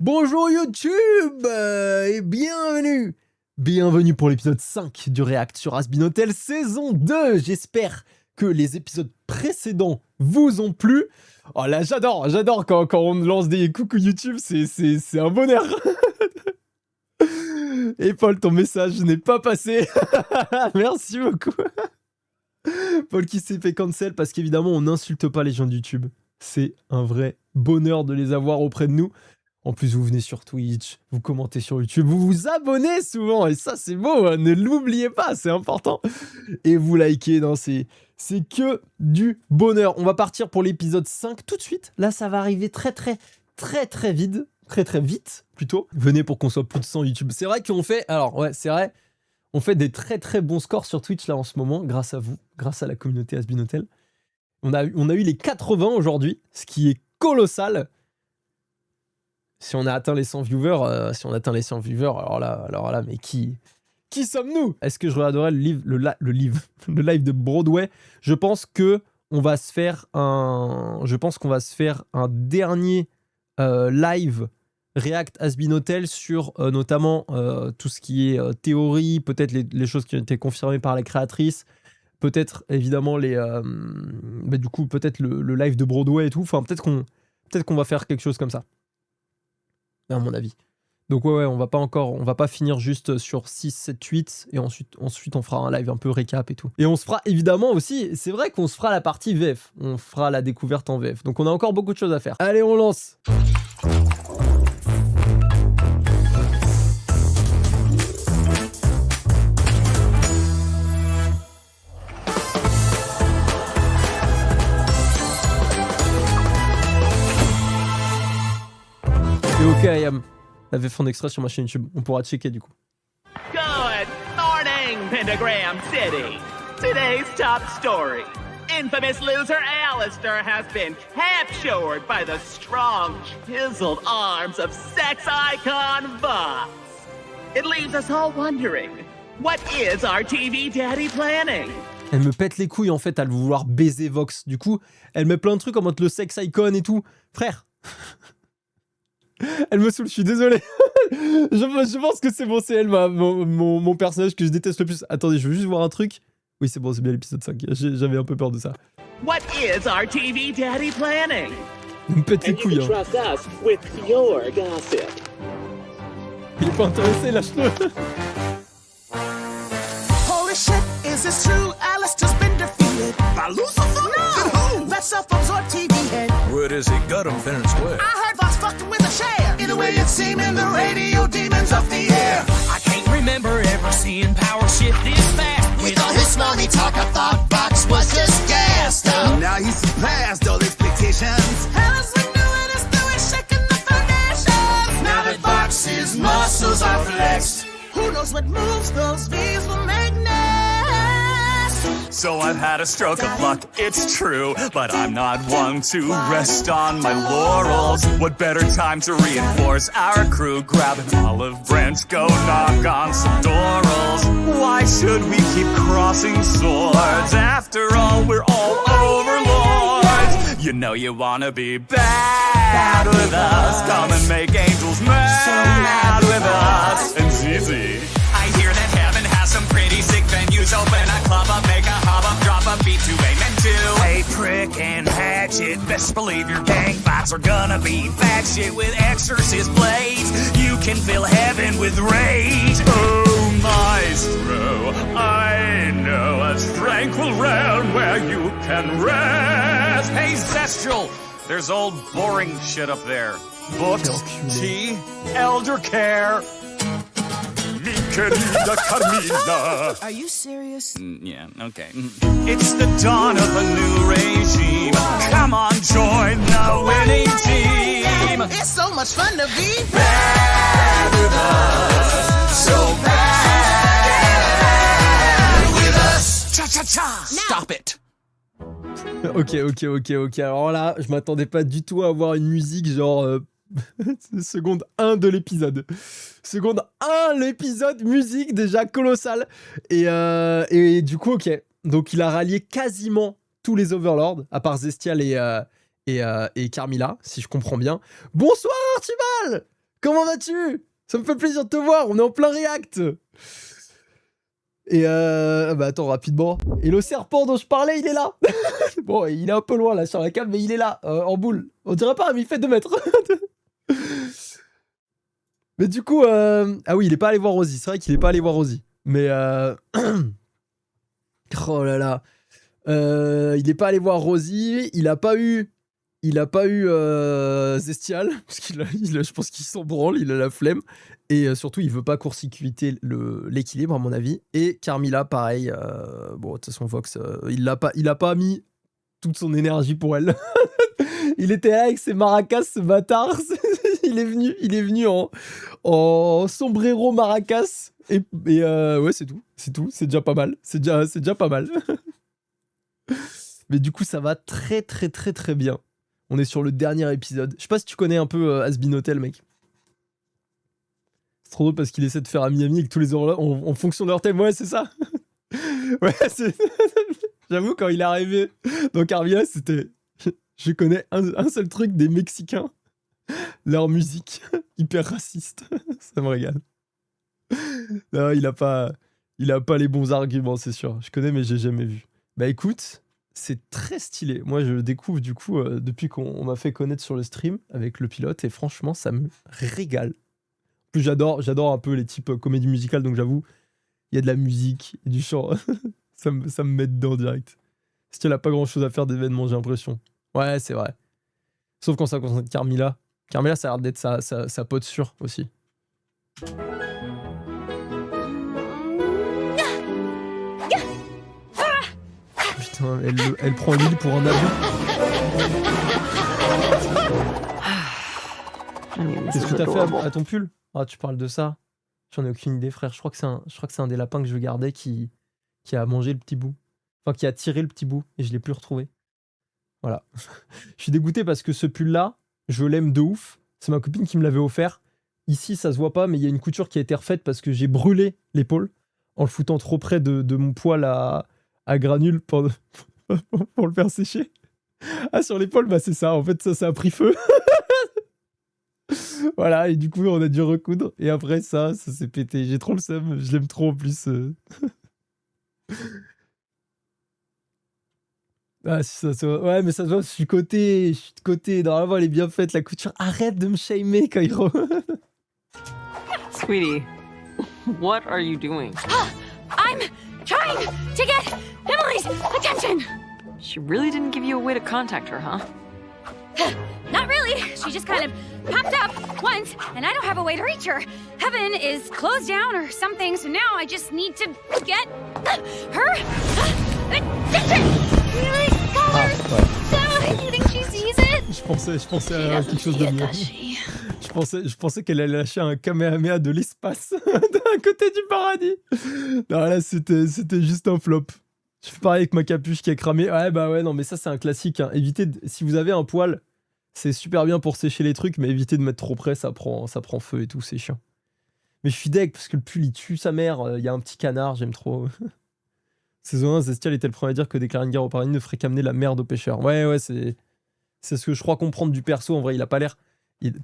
Bonjour YouTube et bienvenue. Bienvenue pour l'épisode 5 du React sur Hazbin Hotel saison 2. J'espère que les épisodes précédents vous ont plu. Oh là, j'adore quand on lance des coucou YouTube, c'est un bonheur. Et Paul, ton message n'est pas passé. Merci beaucoup. Paul qui s'est fait cancel parce qu'évidemment on n'insulte pas les gens de YouTube. C'est un vrai bonheur de les avoir auprès de nous. En plus, vous venez sur Twitch, vous commentez sur YouTube, vous vous abonnez souvent, et ça c'est beau, hein, ne l'oubliez pas, c'est important. Et vous likez, non, c'est que du bonheur. On va partir pour l'épisode 5 tout de suite. Là, ça va arriver très vite plutôt. Venez pour qu'on soit plus de 100 YouTube. C'est vrai qu'on fait, alors ouais, c'est vrai, on fait des très bons scores sur Twitch là en ce moment, grâce à vous, grâce à la communauté Hazbin Hotel. On a eu les 80 aujourd'hui, ce qui est colossal. Si on a atteint les 100 viewers, alors là, mais qui sommes-nous? Est-ce que je regarderai le live de Broadway? Je pense qu'on va se faire un dernier live React Hazbin Hotel sur notamment tout ce qui est théorie, peut-être les choses qui ont été confirmées par la créatrice, peut-être évidemment peut-être le live de Broadway et tout. Enfin, peut-être qu'on va faire quelque chose comme ça, à mon avis. Donc ouais, on va pas finir juste sur 6, 7, 8, et ensuite on fera un live un peu récap et tout. Et on se fera évidemment aussi, c'est vrai qu'on se fera la partie VF, on fera la découverte en VF. Donc on a encore beaucoup de choses à faire. Allez, on lance. Ok, I am. La VF en extrait sur ma chaîne YouTube. On pourra checker du coup. Good morning, Pentagram City. Today's top story. Infamous loser Alistair has been captured by the strong, chiseled arms of sex icon Vox. It leaves us all wondering, what is our TV daddy planning? Elle me pète les couilles en fait à vouloir baiser Vox. Du coup, elle met plein de trucs en mode le sex icon et tout. Frère. Elle me saoule, je suis désolé. je pense que c'est bon, c'est elle, mon personnage que je déteste le plus. Attendez, je veux juste voir un truc. Oui, c'est bon, c'est bien l'épisode 5. J'avais un peu peur de ça. What is our TV daddy planning? Elle me pète les couilles. Hein. Il est pas intéressé, lâche-le. Holy shit, is this true? Alistair's been defeated by Lucifer? No! That self-absorbed TV head. Where does he got him, fair and square? I heard Vox fucking with a chair. Either way, it's seeming the radio demons of the air. I can't remember ever seeing power shift this fast. With all his money talk, I thought Vox was just gassed up. Now he's surpassed all expectations. Alice we knew it is through it, shaking the foundations. Now that Vox's muscles are flexed, who knows what moves those V's will make next? So I've had a stroke of luck, it's true, but I'm not one to rest on my laurels. What better time to reinforce our crew? Grab an olive branch, go knock on some laurels. Why should we keep crossing swords? After all, we're all overlords. You know you wanna be bad with us. Come and make angels mad with us. And Zizi, I hear that heaven has some pretty sick venues. Open a club up, make a hub up, drop a beat to aim and do. hey Prick and Hatchet, best believe your gang fights are gonna be bad shit with exorcist blades. You can fill heaven with rage. Oh, Maestro, I know a tranquil realm where you can rest. Hey, Zestral, there's old boring shit up there. Books, tea, elder care. Mi querida Carmina. Are you serious? Yeah, okay. It's the dawn of a new regime. Come on, join the winning team. It's so much fun to be Bad with us, so bad with us. Cha-cha-cha, stop it. Ok. Alors là, je m'attendais pas du tout à avoir une musique genre seconde 1 de l'épisode. Seconde 1, l'épisode, musique déjà colossale. Et du coup, ok. Donc il a rallié quasiment tous les Overlords, à part Zestial et Carmilla, si je comprends bien. Bonsoir Archibald! Comment vas-tu? Ça me fait plaisir de te voir, on est en plein react. Et bah attends, rapidement. Et le serpent dont je parlais, il est là. Bon, il est un peu loin là sur la cam, mais il est là, en boule. On dirait pas, mais il fait 2 mètres. Mais du coup, ah oui, il est pas allé voir Rosie. C'est vrai qu'il est pas allé voir Rosie. Mais oh là là. Il est pas allé voir Rosie. Il a pas eu Zestial. Parce je pense qu'il s'en branle, il a la flemme. Et surtout, il veut pas court-circuiter l'équilibre, à mon avis. Et Carmilla, pareil. Bon, de toute façon, Vox, il a pas mis toute son énergie pour elle. Il était là avec ses maracas, ce bâtard. il est venu en sombrero maracas. Et ouais, c'est tout. C'est déjà pas mal. C'est déjà pas mal. Mais du coup, ça va très, très, très, très bien. On est sur le dernier épisode. Je sais pas si tu connais un peu Has-Been Hotel, mec. C'est trop drôle parce qu'il essaie de faire ami-ami avec tous les gens en fonction de leur thème. Ouais, c'est ça. Ouais, c'est... J'avoue, quand il est arrivé dans Carmilla, c'était... Je connais un seul truc des Mexicains. Leur musique. Hyper raciste. Ça me régale. Non, il a pas les bons arguments, c'est sûr. Je connais, mais j'ai jamais vu. Bah écoute, c'est très stylé. Moi, je le découvre du coup depuis qu'on m'a fait connaître sur le stream avec le pilote. Et franchement, ça me régale. En plus, j'adore un peu les types comédie musicale. Donc j'avoue, il y a de la musique et du chant. ça me met dedans direct. Parce qu'elle a pas grand chose à faire d'événement, j'ai l'impression. Ouais, c'est vrai. Sauf quand ça concerne Carmilla. Carmilla, ça a l'air d'être sa pote sûre aussi. Putain, elle prend l'île pour un avion. Qu'est-ce que t'as fait à ton pull? Ah, tu parles de ça? J'en ai aucune idée, frère. Je crois que c'est un des lapins que je gardais qui a mangé le petit bout. Enfin, qui a tiré le petit bout et je l'ai plus retrouvé. Voilà. Je suis dégoûté parce que ce pull-là, je l'aime de ouf. C'est ma copine qui me l'avait offert. Ici, ça se voit pas, mais il y a une couture qui a été refaite parce que j'ai brûlé l'épaule en le foutant trop près de mon poil à granules pour le faire sécher. Ah, sur l'épaule, bah c'est ça. En fait, ça a pris feu. Voilà, et du coup, on a dû recoudre. Et après, ça s'est pété. J'ai trop le seum. Je l'aime trop en plus. Ah, ça se voit. Ouais, mais ça se voit, je suis de côté. Normalement, elle est bien faite, la couture. Arrête de me shamer, Kairo. Sweetie, what are you doing? I'm trying to get Emily's attention. She really didn't give you a way to contact her, huh? Not really. She just kind of popped up once, and I don't have a way to reach her. Heaven is closed down or something, so now I just need to get her attention. Really? Colors. So, you think she sees it? Je pensais à quelque chose de mieux. Je pensais qu'elle allait lâcher un Kamehameha de l'espace d'un côté du paradis. Non, là, c'était juste un flop. Je fais pareil avec ma capuche qui a cramé. Ouais, bah ouais, non, mais ça, c'est un classique. Hein. Si vous avez un poil, c'est super bien pour sécher les trucs, mais évitez de mettre trop près, ça prend feu et tout, c'est chiant. Mais je suis deg parce que le pull, il tue sa mère. Il y a un petit canard, j'aime trop. Saison 1, Zestial était le premier à dire que déclarer une guerre au paradis ne ferait qu'amener la merde aux pêcheurs. Ouais, c'est ce que je crois comprendre du perso. En vrai, il a pas l'air...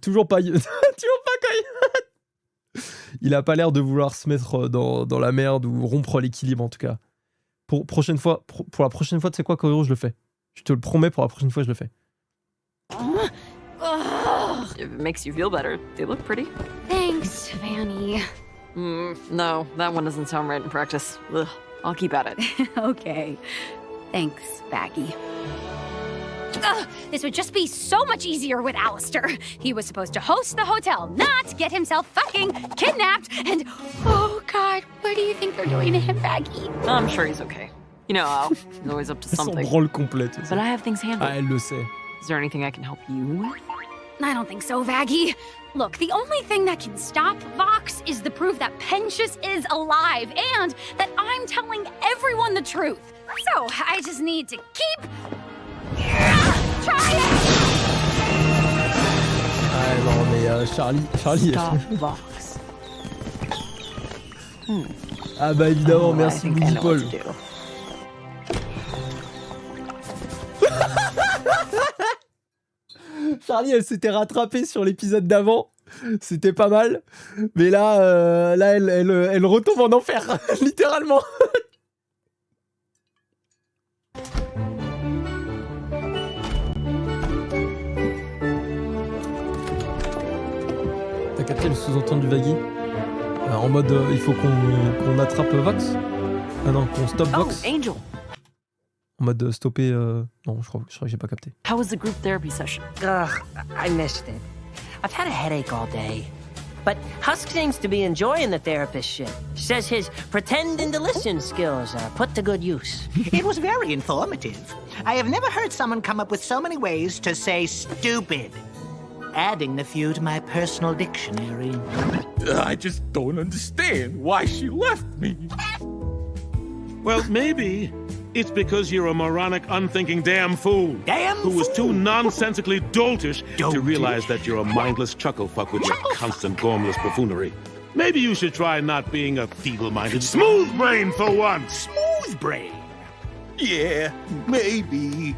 Toujours pas... toujours pas quand il a pas l'air de vouloir se mettre dans la merde ou rompre l'équilibre, en tout cas. Pour la prochaine fois, tu sais quoi, Kaoru, je le fais. Je te le promets, pour la prochaine fois, je le fais. If it makes you feel better, they look pretty. Thanks, Vanny. No, that one doesn't sound right in practice. Ugh, I'll keep at it. Okay. Thanks, Baggy. This would just be so much easier with Alistair. He was supposed to host the hotel, not get himself fucking kidnapped. And, oh God, what do you think they're doing to him, Baggy? I'm sure he's okay. You know how he's always up to Son something. branle complète. But I have things handled. Ah, elle le sait. Is there anything I can help you with? I don't think so, Vaggie. Look, the only thing that can stop Vox is the proof that Pensius is alive and that I'm telling everyone the truth. So, I just need to keep trying. Ah non, mais Charlie... Stop Vox. Ah bah évidemment, Oh, I merci think I Boogie know Paul. what to do. Charlie, elle s'était rattrapée sur l'épisode d'avant. C'était pas mal. Mais là, elle retombe en enfer, littéralement. T'as capté le sous-entendu du Vaggy? En mode, il faut qu'on attrape Vox? Ah non, qu'on stoppe Vox? Oh, Angel. En mode stopper... Non, je crois que j'ai pas capté. How was the group therapy session? Ugh, I missed it. I've had a headache all day. But Husk seems to be enjoying the therapist shit. Says his pretend and delicious skills are put to good use. It was very informative. I have never heard someone come up with so many ways to say stupid. Adding the few to my personal dictionary. I just don't understand why she left me. Well, maybe it's because you're a moronic, unthinking damn fool. Who was too nonsensically doltish to realize that you're a mindless chucklefuck with your constant gormless buffoonery. Maybe you should try not being a feeble-minded smooth brain for once. Smooth brain. Yeah, maybe.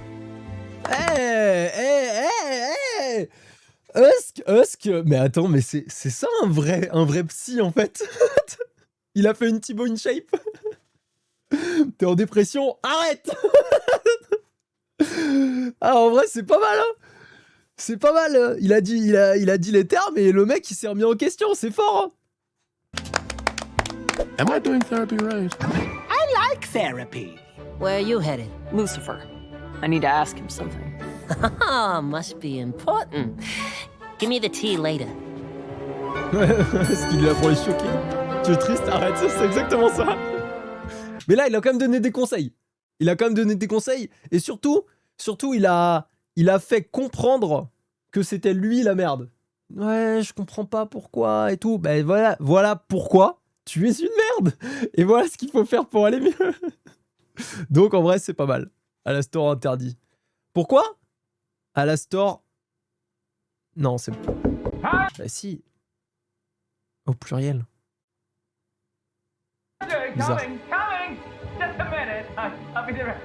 Hey Husk, mais attends, mais c'est ça un vrai psy en fait. Il a fait une T-bone shape. T'es en dépression, arrête. Ah, en vrai, c'est pas mal, hein. C'est pas mal. Il a dit les termes et le mec il s'est remis en question, c'est fort. Hein. Am I doing therapy right? I like therapy. Where are you headed? Lucifer. I need to ask him something. Must be important. Give me the tea later. Est-ce qu'il lui a pour les choquer? Tu es triste, arrête, c'est exactement ça. Mais là, il a quand même donné des conseils. Et surtout, il a fait comprendre que c'était lui la merde. Ouais, je comprends pas pourquoi et tout. Ben voilà pourquoi tu es une merde. Et voilà ce qu'il faut faire pour aller mieux. Donc en vrai, c'est pas mal. Alastor interdit. Pourquoi? Alastor... Non, c'est... Bah si. Au pluriel. Bizarre. Just a minute. I'll be there.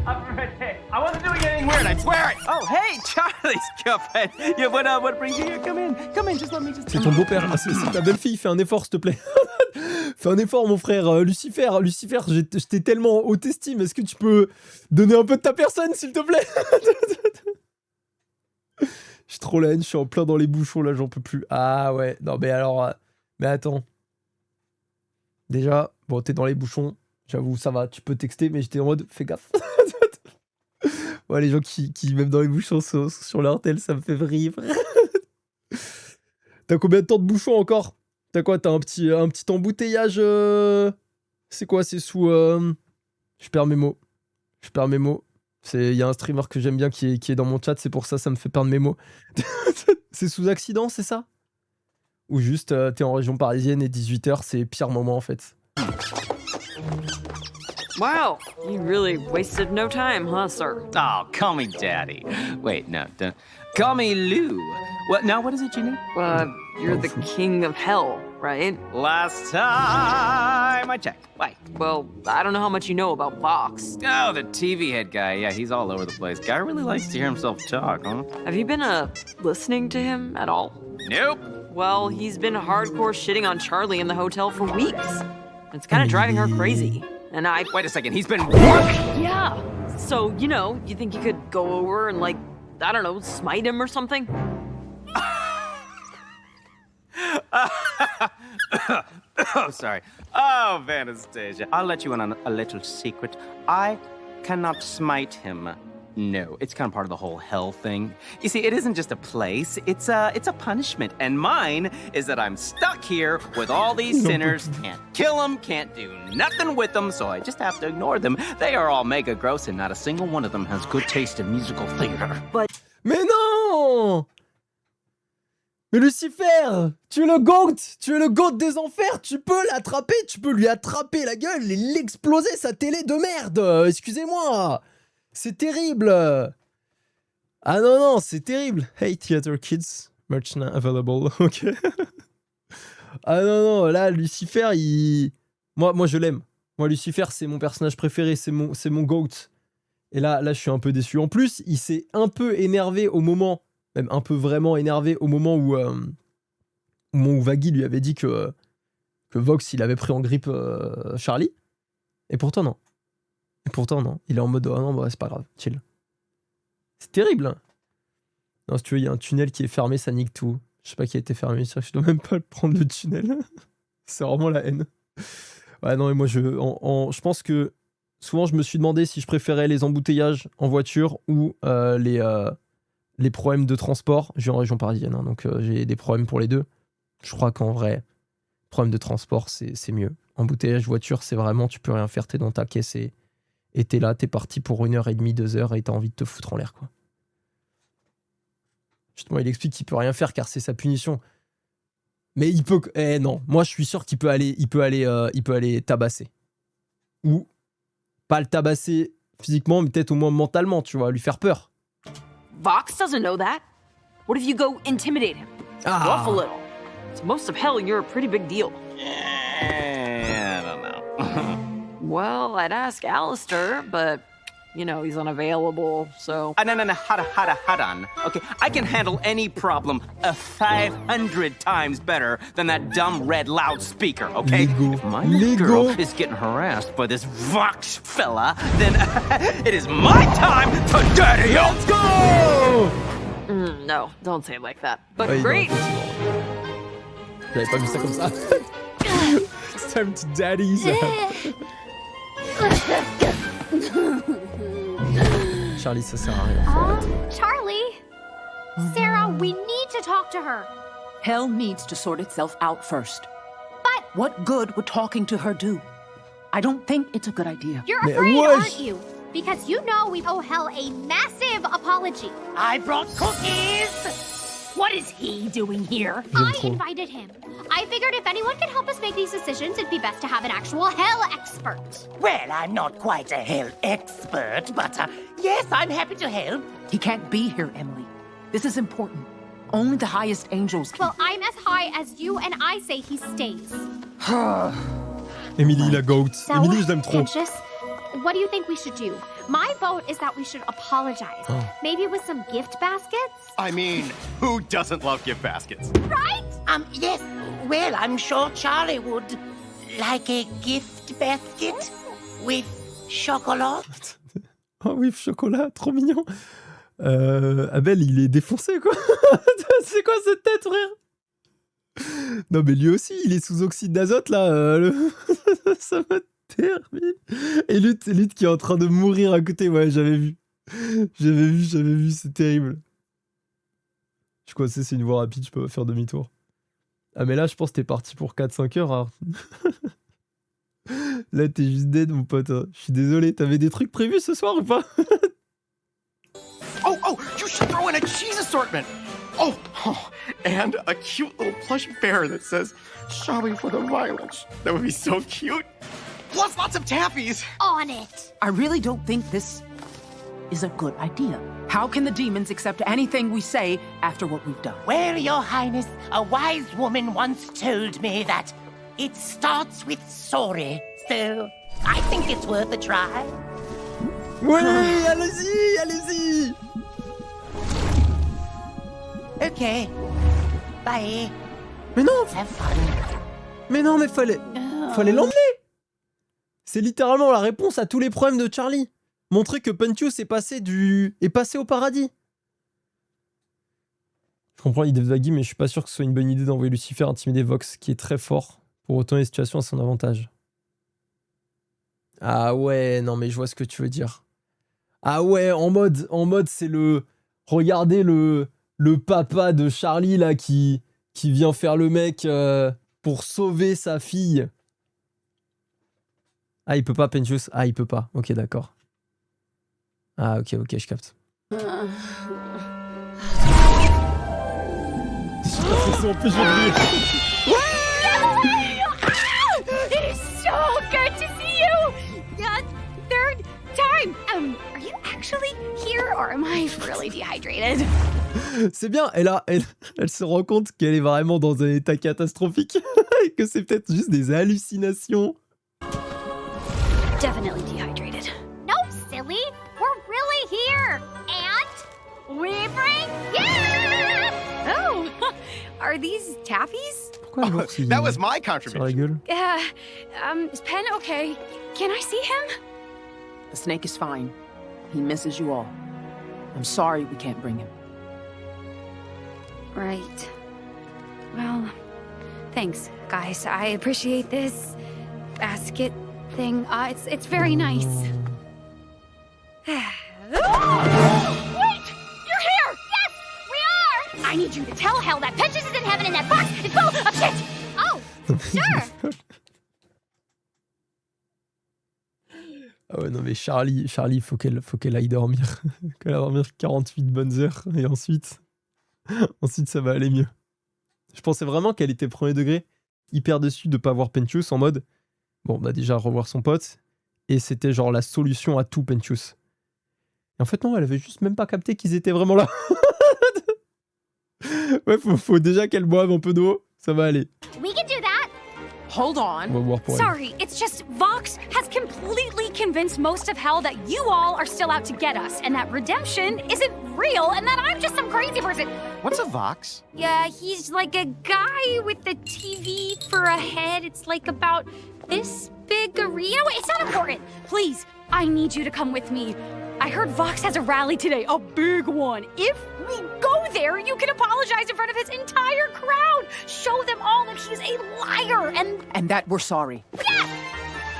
I wasn't doing anything weird, I swear it. Oh, hey, Charlie's girlfriend. Yeah, what brings you here? Come in, just let me just... C'est ton beau-père. Ah, c'est ta belle-fille. Fais un effort, s'il te plaît. Fais un effort, mon frère. Lucifer, je t'ai tellement haute estime. Est-ce que tu peux donner un peu de ta personne, s'il te plaît? Je suis trop la haine, je suis en plein dans les bouchons, là, j'en peux plus. Ah ouais, non mais alors... mais attends. Déjà, bon, t'es dans les bouchons. J'avoue, ça va, tu peux texter, mais j'étais en mode, fais gaffe. Ouais, les gens qui même dans les bouchons sur leur tel, ça me fait rire. T'as combien de temps de bouchons encore? T'as quoi? T'as un petit embouteillage C'est quoi? C'est sous... Je perds mes mots. Il y a un streamer que j'aime bien qui est dans mon chat, c'est pour ça me fait perdre mes mots. C'est sous accident, c'est ça? Ou juste t'es en région parisienne et 18h, c'est pire moment en fait. Wow, you really wasted no time, huh, sir? Oh, call me Daddy. Wait, no, don't. Call me Lou. What? Now, what is it you need? You're the king of hell, right? Last time I checked. Why? Well, I don't know how much you know about Vox. Oh, the TV head guy. Yeah, he's all over the place. Guy really likes to hear himself talk, huh? Have you been, listening to him at all? Nope. Well, he's been hardcore shitting on Charlie in the hotel for weeks. It's kind of driving her crazy. And Wait a second, he's been what? Yeah. So, you think you could go over and, like, I don't know, smite him or something? Oh, sorry. Oh, Vanastasia. I'll let you in on a little secret. I cannot smite him. No, it's kind of part of the whole hell thing. You see, it isn't just a place, it's a punishment. And mine is that I'm stuck here with all these sinners, can't kill them, can't do nothing with them, so I just have to ignore them. They are all mega gross and not a single one of them has good taste in musical theater. But... Mais non! Mais Lucifer, tu es le GOAT des enfers, tu peux l'attraper, tu peux lui attraper la gueule et l'exploser sa télé de merde, excusez-moi. C'est terrible. Ah non, c'est terrible. Hey, Theater Kids, merch now available, ok. Ah non, là, Lucifer, Moi, je l'aime. Moi, Lucifer, c'est mon personnage préféré, c'est mon GOAT. Et là, je suis un peu déçu. En plus, il s'est un peu énervé au moment, même un peu vraiment énervé au moment moment où Vaggie lui avait dit que Vox, il avait pris en grippe Charlie. Et pourtant, non. Il est en mode, ah non, bah, c'est pas grave, chill. C'est terrible. Hein. Non, si tu veux, il y a un tunnel qui est fermé, ça nique tout. Je sais pas qui a été fermé, je dois même pas prendre le tunnel. C'est vraiment la haine. Ouais, non, mais moi, je pense que souvent, je me suis demandé si je préférais les embouteillages en voiture ou les problèmes de transport. Je vis en région parisienne, hein, donc j'ai des problèmes pour les deux. Je crois qu'en vrai, problème de transport, c'est mieux. Embouteillage voiture, c'est vraiment, tu peux rien faire, t'es dans ta caisse et t'es là, t'es parti pour 1h30, 2h et t'as envie de te foutre en l'air, quoi. Justement, il explique qu'il peut rien faire car c'est sa punition. Mais il peut... non, moi je suis sûr qu'il peut aller tabasser. Ou pas le tabasser physiquement, mais peut-être au moins mentalement, tu vois, lui faire peur. Vox doesn't know that. What if you go intimidate him? Bluff a little. To most of hell, you're a pretty big deal. I don't know. Well, I'd ask Alistair, but, you know, he's unavailable, so... No, hold on. Okay, I can handle any problem 500 times better than that dumb red loudspeaker, okay? Lego. If my girl is getting harassed by this Vox fella, then it is my time to daddy up! Let's go! No, don't say it like that. But Oui, great! J'avais pas vu ça comme ça. It's time to daddy's up. Charlie, ça sert à rien. Faut arrêter. Charlie? Sarah, we need to talk to her. Hell needs to sort itself out first. But what good would talking to her do? I don't think it's a good idea. You're afraid, aren't you? Because you know we owe Hell a massive apology. I brought cookies! What is he doing here? I invited him. I figured if anyone could help us make these decisions, it'd be best to have an actual Hell expert. Well, I'm not quite a Hell expert, but yes, I'm happy to help. He can't be here, Emily. This is important. Only the highest angels can... Well, I'm as high as you, and I say he stays. Emily la goat. So, Emily, je l'aime trop. Anxious, what do you think we should do? My vote is that we should apologize. Maybe with some gift baskets? I mean, who doesn't love gift baskets? Right? Yes. Well, I'm sure Charlie would. Like a gift basket with chocolat. Oh oui, chocolat, trop mignon. Abel, il est défoncé, quoi. C'est quoi cette tête, frère? Non, mais lui aussi, il est sous oxyde d'azote, là. Ça m'a terminé. Et Lutte qui est en train de mourir à côté. Ouais, j'avais vu. J'avais vu, c'est terrible. Je crois que c'est une voie rapide, je peux pas faire demi-tour. Ah, mais là, je pense que t'es parti pour 4-5 heures. Alors. Là, t'es juste dead, mon pote. Je suis désolé, t'avais des trucs prévus ce soir ou pas? Oh, you should throw in a cheese assortment. Oh, and a cute little plush bear that says, sorry for the violence. That would be so cute. Plus lots of taffies. On it. I really don't think this is a good idea. How can the demons accept anything we say after what we've done? Well, Your Highness, a wise woman once told me that it starts with sorry. So, I think it's worth a try. Oui, allez-y, allez-y. Okay. Bye. Mais non. Have fun. Mais non, mais fallait l'emmener. C'est littéralement la réponse à tous les problèmes de Charlie. Montrer que Pentius est passé au paradis. Je comprends l'idée de Vaggie, mais je suis pas sûr que ce soit une bonne idée d'envoyer Lucifer intimider Vox, qui est très fort pour retourner les situations à son avantage. Ah ouais, non mais je vois ce que tu veux dire. Ah ouais, en mode c'est le... Regardez le papa de Charlie là qui vient faire le mec pour sauver sa fille. Ah, il peut pas, Pentius. Ah, il peut pas. Ok, d'accord. Ah, ok, je capte. Super pression, en plus je vais briller. It is so good to see you! Third time! Are you actually here or am I really dehydrated? C'est bien, elle se rend compte qu'elle est vraiment dans un état catastrophique et que c'est peut-être juste des hallucinations. Definitely dehydrated. No, silly! We're really here! And we bring you! Oh, are these taffies? Pourquoi l'ours il That was my tire la contribution. gueule? Is Pen okay? Can I see him? The snake is fine. He misses you all. I'm sorry we can't bring him. Right. Well, thanks, guys. I appreciate this basket thing. It's very nice. Wait! You're here! Yes, we are! I need you to tell Hell that Petrus is in heaven and that box is full of shit! Oh, sure! Ah ouais, non mais Charlie, faut qu'elle aille dormir. Qu'elle aille dormir 48 bonnes heures et ensuite ça va aller mieux. Je pensais vraiment qu'elle était premier degré, hyper déçue de pas voir Pentious en mode bon bah déjà revoir son pote et c'était genre la solution à tout Pentious. Et en fait non, elle avait juste même pas capté qu'ils étaient vraiment là. Ouais, faut déjà qu'elle boive un peu d'eau, ça va aller. We can do that! Hold On on. va voir pour elle. Sorry, it's just Vox has completely convinced most of Hell that you all are still out to get us, and that redemption isn't real, and that I'm just some crazy person. What's a Vox? Yeah, he's like a guy with the TV for a head. It's like about this big arena. Wait, it's not important. Please, I need you to come with me. I heard Vox has a rally today, a big one. If we go there, you can apologize in front of his entire crowd. Show them all that he's a liar And that we're sorry. Yes!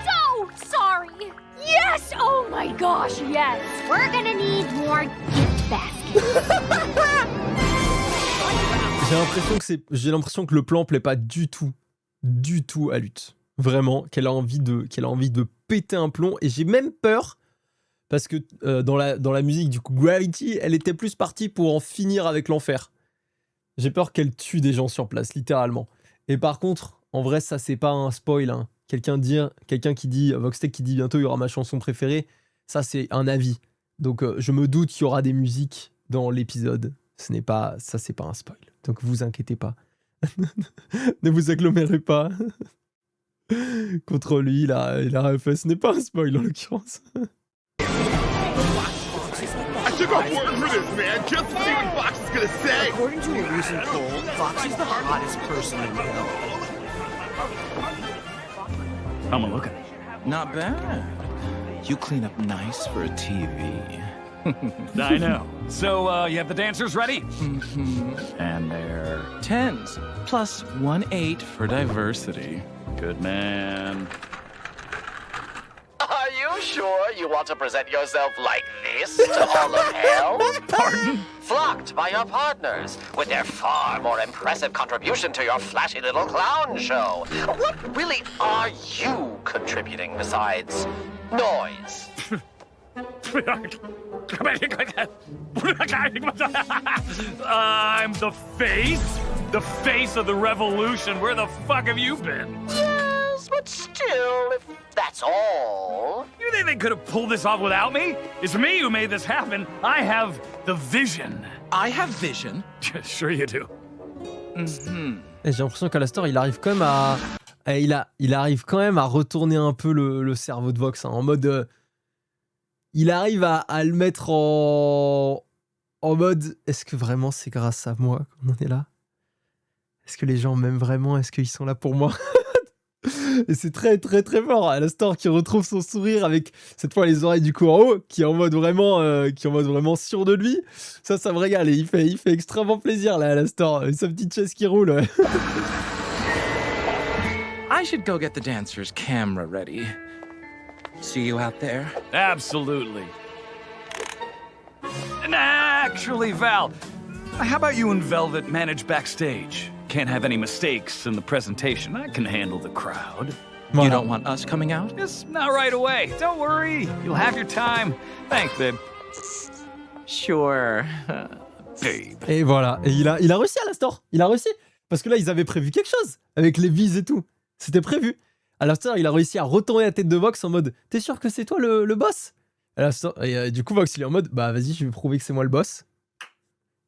So sorry! Yes! Oh my gosh, yes! We're gonna need more gift baskets. J'ai l'impression que le plan plaît pas du tout à Lutte. Vraiment, qu'elle a envie de péter un plomb et j'ai même peur parce que dans la musique du coup Gravity, elle était plus partie pour en finir avec l'enfer. J'ai peur qu'elle tue des gens sur place, littéralement. Et par contre, en vrai, ça c'est pas un spoil. Hein. Quelqu'un qui dit, Voxtech qui dit bientôt il y aura ma chanson préférée, ça c'est un avis. Donc je me doute qu'il y aura des musiques dans l'épisode. C'est pas un spoil. Donc vous inquiétez pas. Ne vous agglomérez pas. Contre lui, il a fait. Ce n'est pas un spoil en l'occurrence. I took off work for this, man, just to see what Fox is gonna say. According to a recent poll, Fox is the hottest person in hell. I'm a looking. Not bad. You clean up nice for a TV. I know. So, you have the dancers ready? Mm-hmm. And they're 10s, plus 1/8 for diversity. Good man. Are you sure you want to present yourself like this to all of Hell? Pardon? Flocked by your partners, with their far more impressive contribution to your flashy little clown show. What really are you contributing besides noise? I'm the face of the revolution. Where the fuck have you been? Yes, but still, if that's all. You think they could have pulled this off without me? It's me who made this happen. I have the vision. I have vision. Sure you do. Mm-hmm. Et j'ai l'impression qu'Alastor, il arrive quand même à... Il arrive quand même à retourner un peu le cerveau de Vox, hein, en mode... il arrive à le mettre en mode, est-ce que vraiment c'est grâce à moi qu'on en est là? Est-ce que les gens m'aiment vraiment? Est-ce qu'ils sont là pour moi? Et c'est très très très fort. Alastor qui retrouve son sourire avec cette fois les oreilles du coup en haut, qui est en mode vraiment sûr de lui. Ça me régale et il fait extrêmement plaisir là, Alastor, et sa petite chaise qui roule. Ouais. I should go get the dancers' camera ready. See you out there? Absolutely. And actually, Val, how about you and Velvet manage backstage? Can't have any mistakes in the presentation. I can handle the crowd. You don't want us coming out? Just not right away. Don't worry. You'll have your time. Thanks, babe. Sure. Babe. Et voilà. Et il a réussi, Alastor. Il a réussi. Parce que là, ils avaient prévu quelque chose. Avec les vis et tout. C'était prévu. Alastor, il a réussi à retourner la tête de Vox en mode « T'es sûr que c'est toi le boss ?» Alastor, et du coup, Vox, il est en mode « Bah vas-y, je vais prouver que c'est moi le boss. »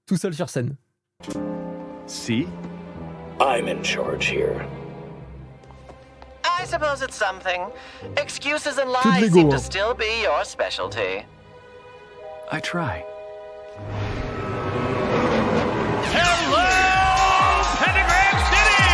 Tout seul sur scène. See? I'm in charge here. I suppose it's something. Excuses and lies seem to still be your specialty. I try. Hello, Pentagram City!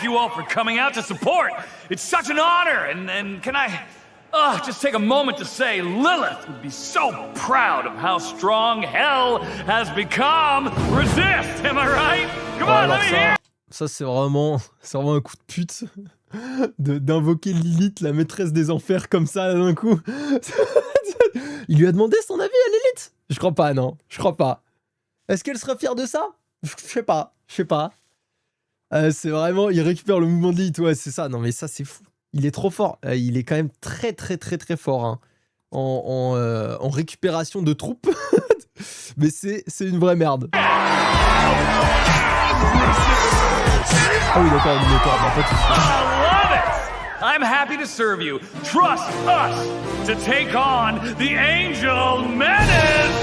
you all for coming out to support. It's such an honor, and can I just take a moment to say Lilith would be so proud of how strong Hell has become. Resist, am I right? Come on, let me hear. Ça c'est vraiment un coup de pute d'invoquer Lilith, la maîtresse des enfers, comme ça d'un coup. Il lui a demandé son avis à Lilith? Je crois pas, non. Je crois pas. Est-ce qu'elle serait fière de ça? Je sais pas. C'est vraiment... Il récupère le mouvement de Lilith, ouais, c'est ça. Non mais ça c'est fou. Il est trop fort. Il est quand même très fort hein, en récupération de troupes. Mais c'est une vraie merde. Ah oui, d'accord, pas de soucis. I love it! I'm happy to serve you. Trust us to take on the Angel Menace!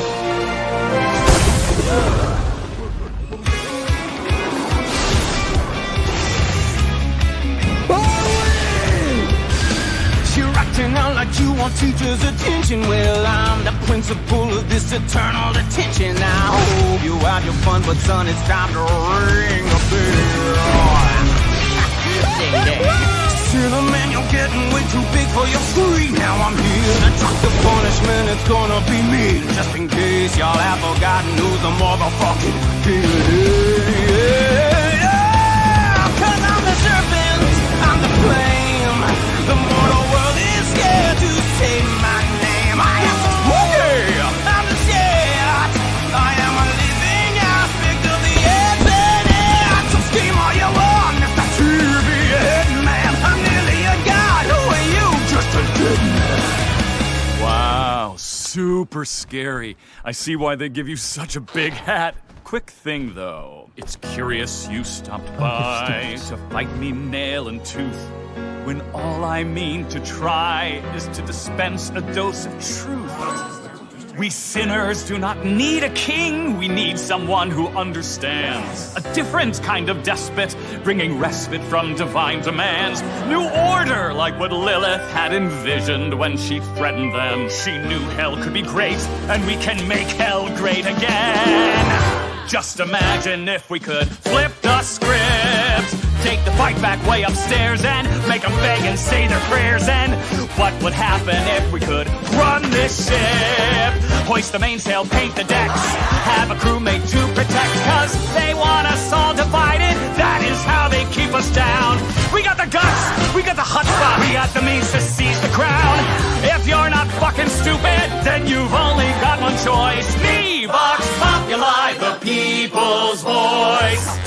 You're acting out like you want teachers' attention. Well, I'm the principal of this eternal detention. Now, I hope you have your fun, but son, it's time to ring the bell. Cinnamon, you're getting way too big for your screen. Now I'm here to drop the punishment, it's gonna be me. Just in case y'all have forgotten who's the motherfucking kid. Yeah, 'cause I'm the serpent, I'm the flame. The mortal world is scared to say my name. I am the smoky, I'm the shit. I am a living aspect of the infinite. So scheme all you want, Mr. TV Hitman. I'm nearly a god, who are you? Just a dead man. Wow, super scary. I see why they give you such a big hat. Quick thing though, it's curious you stopped by to fight me nail and tooth, when all I mean to try is to dispense a dose of truth. We sinners do not need a king, we need someone who understands. A different kind of despot, bringing respite from divine demands. New order, like what Lilith had envisioned when she threatened them. She knew hell could be great, and we can make hell great again. Just imagine if we could flip the script, take the fight back way upstairs and make them beg and say their prayers. And what would happen if we could run this ship? Hoist the mainsail, paint the decks, have a crewmate to protect, 'cause they want us all divided, that is how they keep us down. We got the guts, we got the chutzpah, we got the means to seize the crown. If you're not fucking stupid, then you've only got one choice. Me, Vox Populi, the people's voice.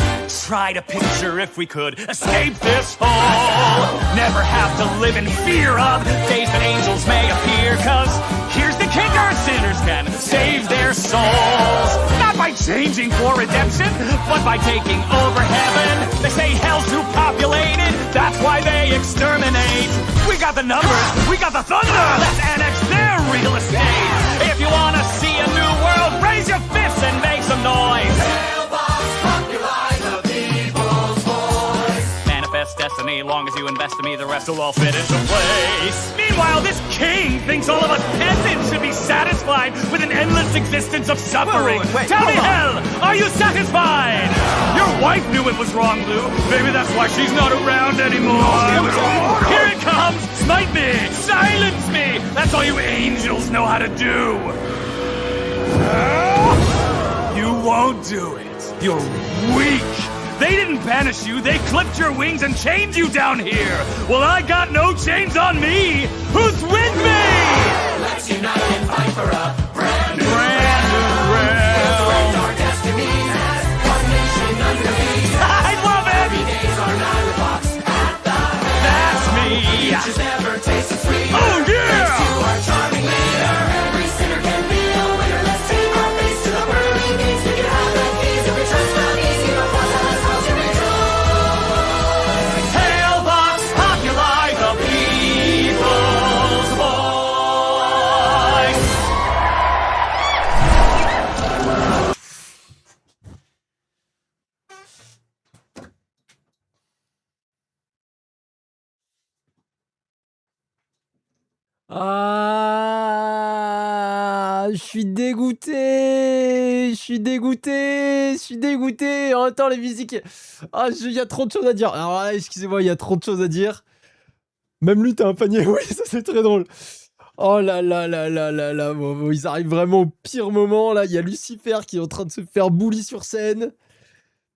Try to picture if we could escape this hole. Never have to live in fear of days that angels may appear. 'Cause here's the kicker, sinners can save their souls. Not by changing for redemption, but by taking over heaven. They say hell's too populated, that's why they exterminate. We got the numbers, we got the thunder, let's annex their real estate. If you wanna see a new world, raise your fists and make some noise. Destiny, long as you invest in me, the rest will all fit into place. Meanwhile, this king thinks all of us peasants should be satisfied with an endless existence of suffering. Wait, Tell me, hold on. hell, are you satisfied? Your wife knew it was wrong, Lou. Maybe that's why she's not around anymore. Here it comes! Smite me! Silence me! That's all you angels know how to do. You won't do it. You're weak. They didn't banish you, they clipped your wings and chained you down here. Well, I got no chains on me. Who's with me? Let's unite and fight for a brand new realm. Resurrect our destinies as one nation under these. I love it! Happy days are not with Vox at the helm. That's me. Peaches never tasted sweet. Oh, yeah! Thanks to our charming leader, every sinner can be a winner. Let's take our face to the pearly gates. We can have the keys if we trust the easy. No process, how to rejoice. Hail Vox Populi, the people's voice. je suis dégoûté. Je suis dégoûté. En même temps, les musiques... Ah, il y a trop de choses à dire. Alors là, excusez-moi, il y a trop de choses à dire. Même lui, t'as un panier. Oui, ça, c'est très drôle. Oh là là là là là là. Bon, ils arrivent vraiment au pire moment. Là, il y a Lucifer qui est en train de se faire bully sur scène.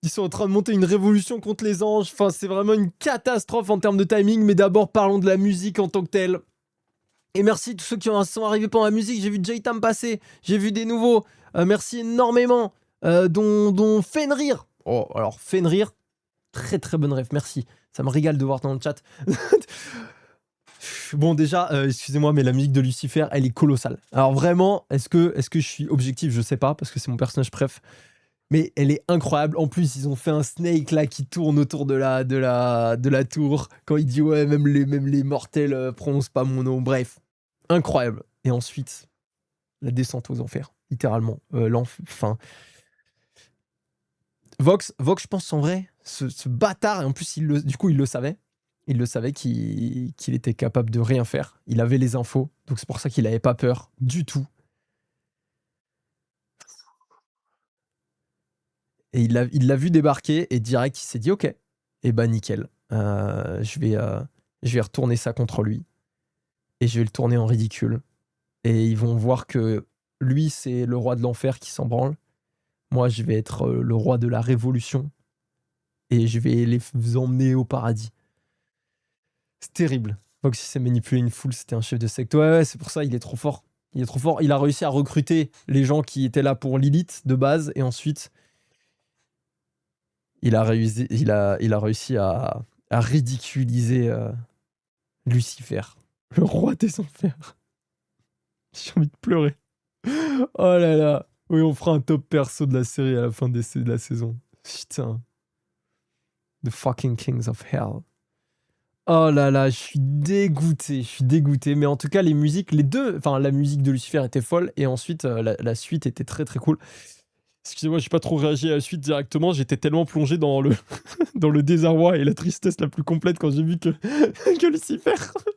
Ils sont en train de monter une révolution contre les anges. Enfin, c'est vraiment une catastrophe en termes de timing. Mais d'abord, parlons de la musique en tant que telle. Et merci à tous ceux qui sont arrivés pendant la musique. J'ai vu J-Tam passer. J'ai vu des nouveaux. Merci énormément. Dont Fenrir. Oh, alors, Fenrir. Très très bonne ref. Merci. Ça me régale de voir dans le chat. Bon, déjà, excusez-moi, mais la musique de Lucifer, elle est colossale. Alors vraiment, est-ce que je suis objectif? Je sais pas, parce que c'est mon personnage préf. Mais elle est incroyable. En plus, ils ont fait un Snake là qui tourne autour de la tour. Quand il dit ouais, même les mortels prononcent pas mon nom. Bref, incroyable. Et ensuite, la descente aux enfers, littéralement. Enfin, Vox, je pense en vrai, ce bâtard. Et en plus, du coup, il le savait. Il le savait qu'il était capable de rien faire. Il avait les infos, donc c'est pour ça qu'il n'avait pas peur du tout. Et il l'a vu débarquer et direct il s'est dit ok, et bah nickel, je vais retourner ça contre lui et je vais le tourner en ridicule et ils vont voir que lui c'est le roi de l'enfer qui s'en branle, moi je vais être le roi de la révolution et je vais les emmener au paradis. C'est terrible. Fox il s'est manipulé une foule, c'était un chef de secte. Ouais, c'est pour ça il est trop fort. Il est trop fort. Il a réussi à recruter les gens qui étaient là pour Lilith de base et ensuite il a réussi à ridiculiser Lucifer, le roi des enfers. J'ai envie de pleurer. Oh là là. Oui, on fera un top perso de la série à la fin de la saison. Putain. The fucking Kings of Hell. Oh là là, je suis dégoûté. Mais en tout cas, les musiques, la musique de Lucifer était folle et ensuite la suite était très très cool. Excusez-moi, j'ai pas trop réagi à la suite directement. J'étais tellement plongé dans le désarroi et la tristesse la plus complète quand j'ai vu que Lucifer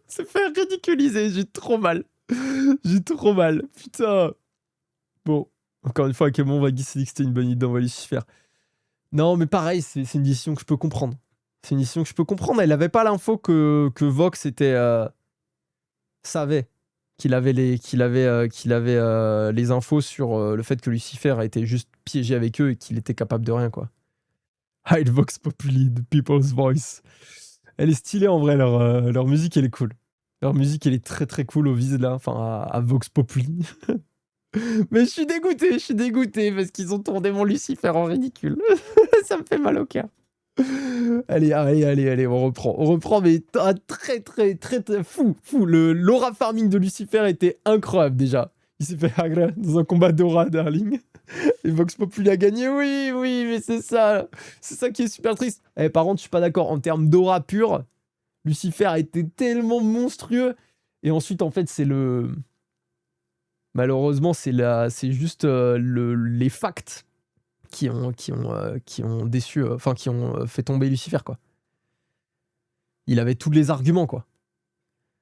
s'est fait ridiculiser. J'ai trop mal. Putain. Bon, encore une fois, à quel moment Vagis s'est dit que c'était une bonne idée d'envoyer Lucifer? Non, mais pareil, c'est une décision que je peux comprendre. Elle avait pas l'info que Vox savait. Qu'il avait les infos sur le fait que Lucifer a été juste piégé avec eux et qu'il était capable de rien, quoi. Hide Vox Populi, the people's voice. Elle est stylée en vrai, leur musique elle est cool. Leur musique elle est très très cool au vise là, enfin à Vox Populi. Mais je suis dégoûté parce qu'ils ont tourné mon Lucifer en ridicule. Ça me fait mal au cœur. Allez, on reprend, mais très fou. L'aura farming de Lucifer était incroyable déjà. Il s'est fait agra dans un combat d'aura, darling. Et Vox Populi a gagné, oui, mais c'est ça qui est super triste. Par contre, je suis pas d'accord, en termes d'aura pure, Lucifer a été tellement monstrueux. Et ensuite, en fait, malheureusement, c'est juste les facts qui ont déçu, qui ont fait tomber Lucifer, quoi. Il avait tous les arguments, quoi.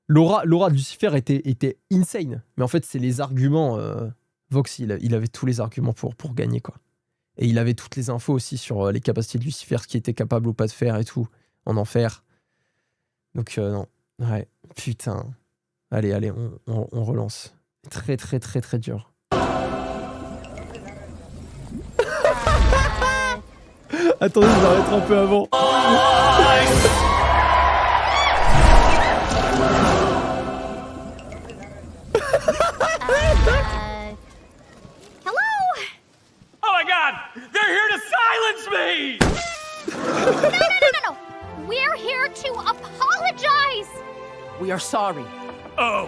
L'aura de Lucifer était insane, mais en fait c'est les arguments. Vox il avait tous les arguments pour gagner, quoi. Et il avait toutes les infos aussi sur les capacités de Lucifer, ce qu'il était capable ou pas de faire et tout en enfer. Donc non, ouais, putain. Allez, on relance. Très dur. Attendez, je vais arrêter un peu avant. Hello? Oh my god! They're here to silence me! No. We're here to apologize. We are sorry. Oh.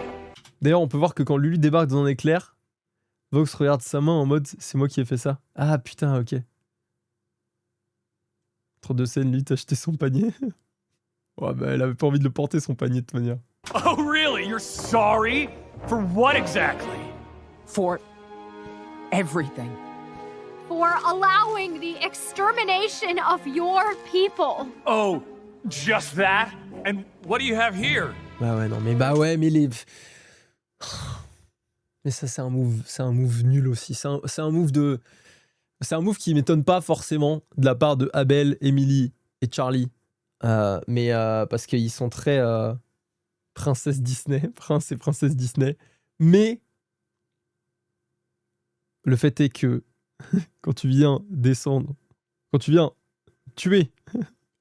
D'ailleurs, on peut voir que quand Lulu débarque dans un éclair, Vox regarde sa main en mode c'est moi qui ai fait ça. Ah putain, ok. Trop de scènes, lui, t'as acheté son panier. Ouais, bah elle avait pas envie de le porter son panier de toute manière. Oh really? You're sorry? For what exactly? For everything. For allowing the extermination of your people. Oh, just that? And what do you have here? Bah ouais, mais les... Mais ça, c'est un move nul aussi. C'est un move qui m'étonne pas forcément de la part de Abel, Emily et Charlie. Mais parce qu'ils sont très princesse Disney, prince et princesse Disney. Mais le fait est que quand tu viens descendre, quand tu viens tuer,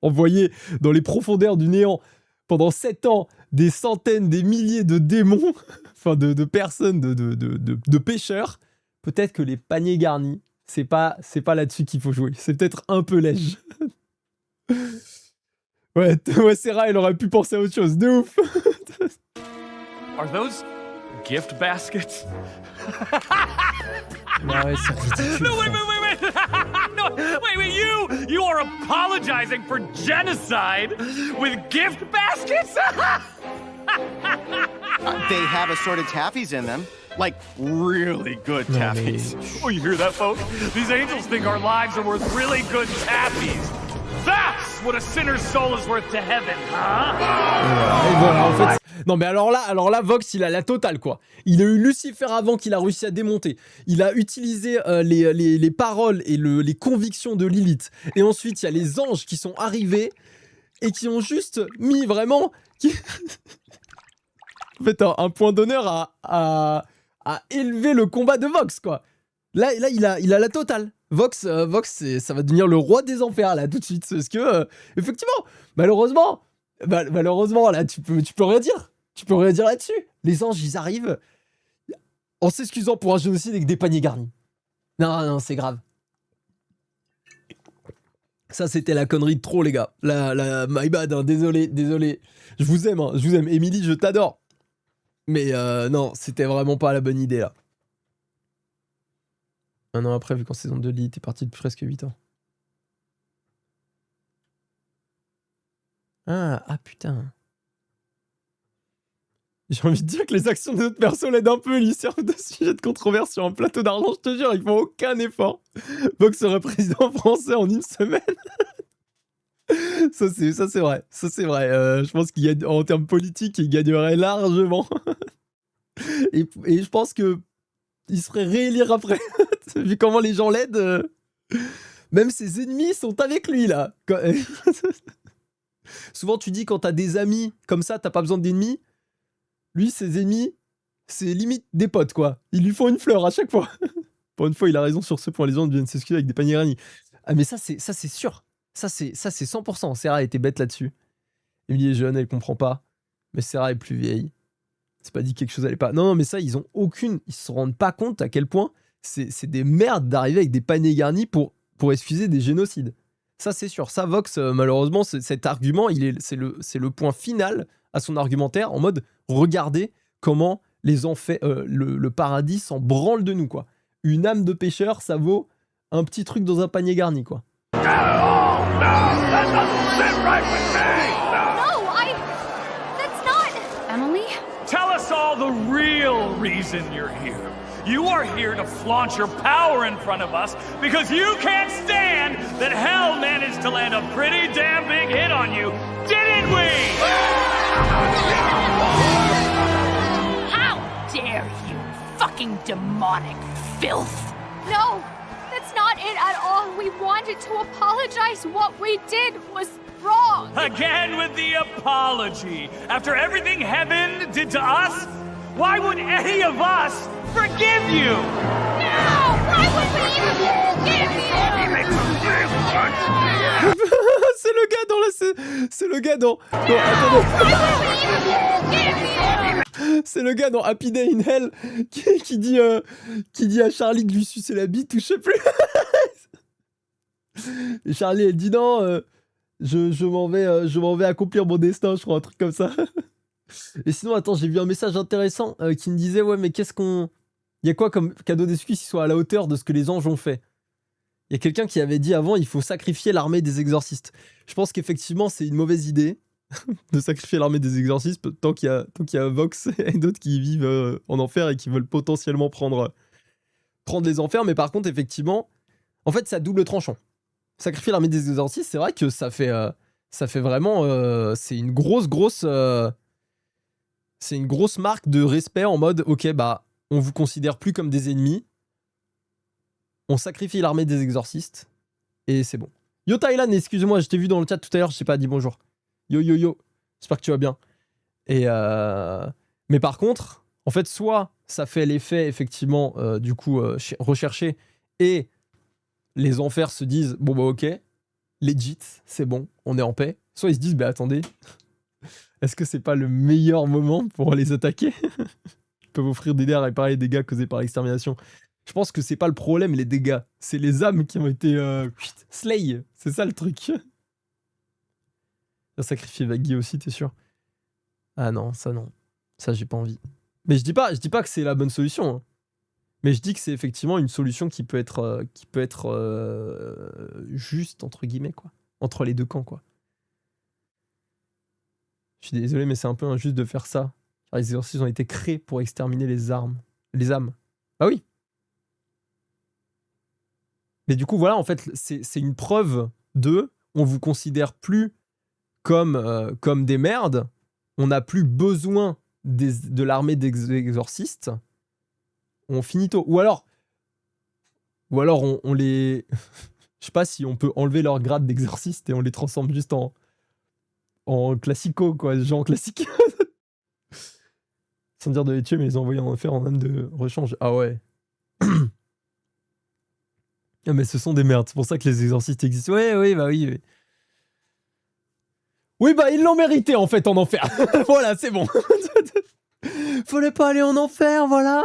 envoyer dans les profondeurs du néant pendant 7 ans des centaines, des milliers de démons, enfin de personnes, de pêcheurs, peut-être que les paniers garnis, c'est pas là-dessus qu'il faut jouer. C'est peut-être un peu léger. Ouais, Sarah, elle aurait pu penser à autre chose. De ouf. Are those gift baskets? Ah ouais, c'est ridicule. No, wait. No, wait, you are apologizing for genocide with gift baskets? They have assorted taffies in them. Like, really good taffies. Oh, you hear that, folks? These angels think our lives are worth really good taffies. That's what a sinner's soul is worth to heaven, huh? Et voilà, en fait. Non, mais alors là, Vox, il a la totale, quoi. Il a eu Lucifer avant qu'il a réussi à démonter. Il a utilisé les paroles et les convictions de Lilith. Et ensuite, il y a les anges qui sont arrivés et qui ont juste mis vraiment. En fait, un point d'honneur à élever le combat de Vox, quoi. Là, il a la totale. Vox, ça va devenir le roi des enfers, là, tout de suite. Parce que, effectivement, malheureusement, là, tu peux rien dire. Tu peux rien dire là-dessus. Les anges, ils arrivent en s'excusant pour un génocide avec des paniers garnis. Non, c'est grave. Ça, c'était la connerie de trop, les gars. My bad, hein, désolé. Je vous aime, Émilie, je t'adore. Mais non, c'était vraiment pas la bonne idée, là. Un an après, vu qu'en saison 2, Lily était partie depuis presque 8 ans. Ah putain. J'ai envie de dire que les actions de notre perso l'aident un peu, ils servent de sujet de controverse sur un plateau d'argent, je te jure, ils font aucun effort. Vox serait président français en une semaine. Ça c'est vrai. Je pense qu'en termes politiques, il gagnerait largement. et je pense que il serait réélire après. Vu comment les gens l'aident, même ses ennemis sont avec lui, là. Souvent, tu dis quand t'as des amis comme ça, t'as pas besoin d'ennemis. Lui, ses ennemis, c'est limite des potes, quoi. Ils lui font une fleur à chaque fois. Pour une fois, il a raison sur ce point. Les gens viennent s'excuser avec des paniers garnis. Ah, mais ça, c'est sûr. Ça, c'est 100%. Sarah était bête là-dessus. Emily est jeune, elle comprend pas. Mais Sarah est plus vieille. C'est pas dit quelque chose allait pas. Non, mais ça, ils se rendent pas compte à quel point c'est des merdes d'arriver avec des paniers garnis pour excuser des génocides. Ça, c'est sûr. Ça, Vox, malheureusement, cet argument, c'est le point final à son argumentaire, en mode, regardez comment les le paradis s'en branle de nous, quoi. Une âme de pêcheur, ça vaut un petit truc dans un panier garni, quoi. Emily? Tell us all the real reason you're here. You are here to flaunt your power in front of us because you can't stand that hell managed to land a pretty damn big hit on you, didn't we? How dare you, fucking demonic filth! No, that's not it at all. We wanted to apologize. What we did was wrong. Again with the apology. After everything heaven did to us, why would any of us forgive you? No! Why would we even forgive you? C'est le gars dans la... C'est le gars dans... C'est le gars dans Happy Day in Hell qui dit à Charlie de lui sucer la bite ou je sais plus. Et Charlie, elle dit non, je m'en vais accomplir mon destin, je crois, un truc comme ça. Et sinon, attends, j'ai vu un message intéressant qui me disait ouais, mais il y a quoi comme cadeau d'excuse qui soit à la hauteur de ce que les anges ont fait? Il y a quelqu'un qui avait dit avant, il faut sacrifier l'armée des exorcistes. Je pense qu'effectivement, c'est une mauvaise idée de sacrifier l'armée des exorcistes tant qu'il y a Vox et d'autres qui vivent en enfer et qui veulent potentiellement prendre les enfers. Mais par contre, effectivement, en fait, c'est à double tranchant. Sacrifier l'armée des exorcistes, c'est vrai que ça fait vraiment... c'est une grosse marque de respect en mode, ok, bah, on vous considère plus comme des ennemis. On sacrifie l'armée des exorcistes. Et c'est bon. Yo Thailand, excuse-moi, je t'ai vu dans le chat tout à l'heure, je t'ai pas dit bonjour. Yo yo yo, j'espère que tu vas bien. Et mais par contre, en fait, soit ça fait l'effet effectivement du coup recherché et les enfers se disent bon bah ok, legit, c'est bon, on est en paix. Soit ils se disent bah attendez, est-ce que c'est pas le meilleur moment pour les attaquer? Ils peuvent offrir des dégâts, réparer les dégâts causés par l'extermination. Je pense que c'est pas le problème les dégâts, c'est les âmes qui ont été slay, c'est ça le truc. Sacrifier Vaggy aussi, t'es sûr? Ah non, ça j'ai pas envie. Mais je dis pas que c'est la bonne solution. Hein. Mais je dis que c'est effectivement une solution qui peut être juste entre guillemets quoi, entre les deux camps quoi. Je suis désolé, mais c'est un peu injuste de faire ça. Car les exorcistes ont été créés pour exterminer les âmes. Ah oui. Mais du coup, voilà, en fait, c'est une preuve on vous considère plus comme des merdes. On n'a plus besoin de l'armée des exorcistes. On finit tôt. Ou alors on les... Je sais pas si on peut enlever leur grade d'exorciste et on les transforme juste en classico, quoi, genre classique. Sans dire de les tuer, mais les envoyer en enfer en âme de rechange. Ah ouais. Ah mais ce sont des merdes, c'est pour ça que les exorcistes existent. Oui, bah oui. Oui, bah ils l'ont mérité en fait en enfer. Voilà, c'est bon. Fallait pas aller en enfer, voilà.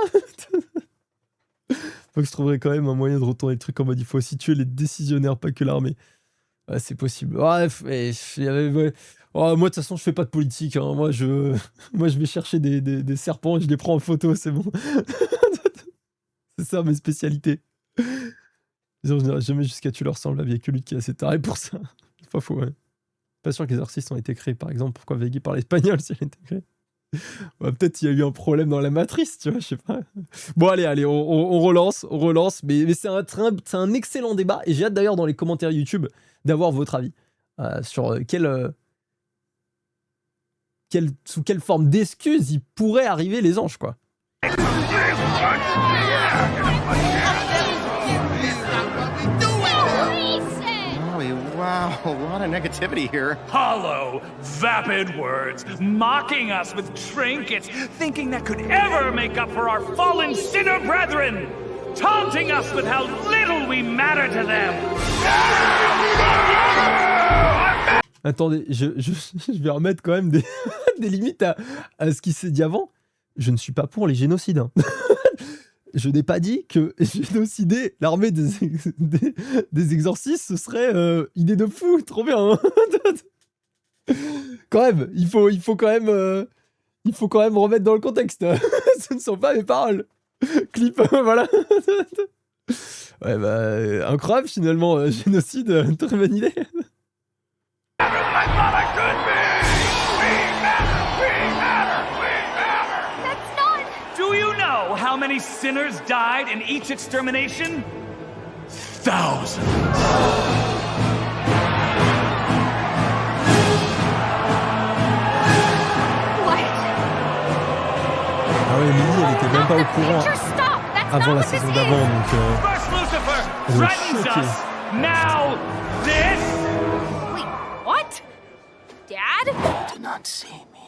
Faut que je trouverais quand même un moyen de retourner le truc en mode il faut aussi tuer les décisionnaires, pas que l'armée. Ouais, c'est possible. Bref, moi de toute façon je fais pas de politique. Hein. Moi je vais chercher des serpents et je les prends en photo, c'est bon. C'est ça mes spécialités. Je n'irai jamais jusqu'à tuer leur semblable, il n'y a que lui qui est assez taré pour ça. C'est pas faux, ouais. Pas sûr que les exorcistes ont été créés, par exemple. Pourquoi Veggie parle espagnol si elle a été créée? Ouais, peut-être il y a eu un problème dans la matrice, tu vois, je sais pas. Bon, allez, on relance. Mais c'est un excellent débat. Et j'ai hâte d'ailleurs dans les commentaires YouTube d'avoir votre avis sur sous quelle forme d'excuse ils pourraient arriver les anges, quoi. Wow, a lot of negativity here. Hollow, vapid words, mocking us with trinkets, thinking that could ever make up for our fallen sinner brethren, taunting us with how little we matter to them. Attendez, je vais remettre quand même des limites à ce qui s'est dit avant. Je ne suis pas pour les génocides. Hein. Je n'ai pas dit que génocider l'armée des exorcistes, ce serait idée de fou, trop bien. Hein. Quand même, il faut quand même remettre dans le contexte. Ce ne sont pas mes paroles. Clip, voilà. Ouais, bah, incroyable finalement, génocide, très bonne idée. How many sinners died in each extermination? Thousands. Ah ouais, Lily, elle était même pas au courant avant la saison d'avant, donc First Lucifer threatens us. Now this. Wait, what? Dad? Do not see me.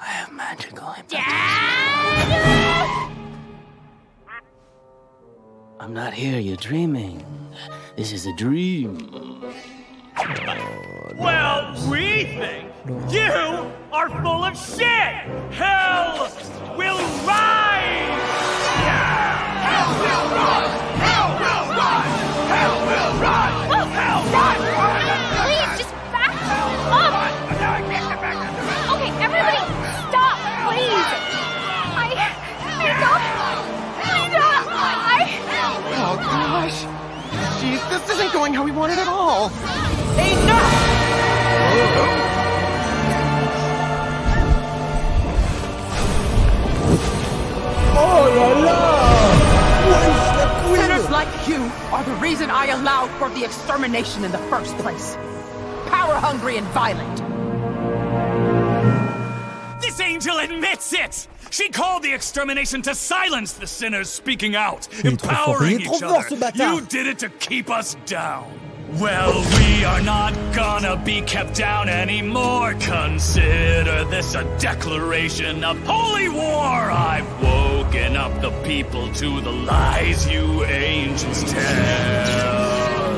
I have magical abilities. Dad! I'm not here, you're dreaming. This is a dream. Well, we think you are full of shit! Hell will rise! Hell will rise! Hell will rise! Hell will rise! Hell will rise! Please, just back up! Okay, everybody, stop, please! Oh gosh. Jeez, this isn't going how we wanted at all. Enough! Oh là là! Sinners like you are the reason I allowed for the extermination in the first place. Power-hungry and violent. This angel admits it! She called the extermination to silence the sinners speaking out, Il est trop fort, empowering il est trop each fort, other. ce bâtard. You did it to keep us down. Well, we are not gonna be kept down anymore. Consider this a declaration of holy war. I've woken up the people to the lies you angels tell.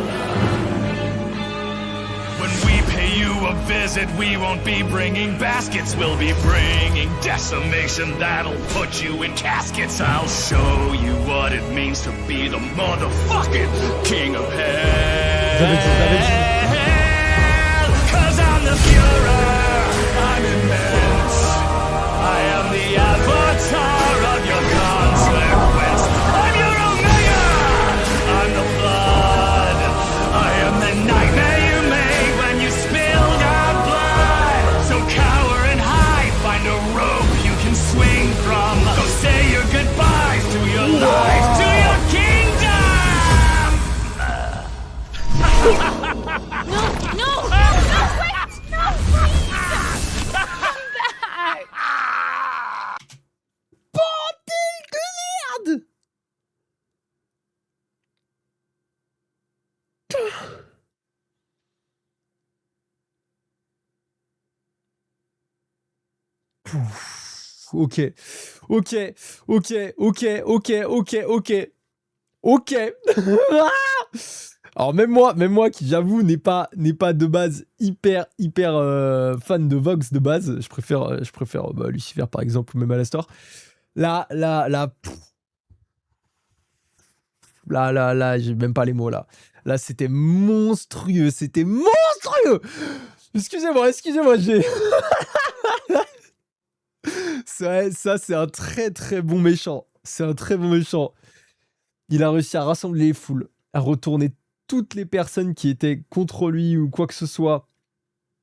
When we pay you a visit, we won't be bringing baskets. We'll be bringing decimation that'll put you in caskets. I'll show you what it means to be the motherfucking king of hell. Cause I'm the Führer, I'm immense. I am the avatar of your consequence. I'm your Omega, I'm the flood. I am the nightmare you made when you spilled our blood. So cower and hide, find a rope you can swing from. Go say your goodbyes to your lives, to your kingdom. No, wait! No, please! Come back! Bordel de merde! Ok. Alors même moi qui j'avoue n'est pas de base hyper fan de Vox de base, je préfère Lucifer par exemple ou même Alastor. Là, j'ai même pas les mots là. Là, c'était monstrueux, Excusez-moi, j'ai... ça, c'est un très bon méchant. Il a réussi à rassembler les foules, à retourner toutes les personnes qui étaient contre lui ou quoi que ce soit,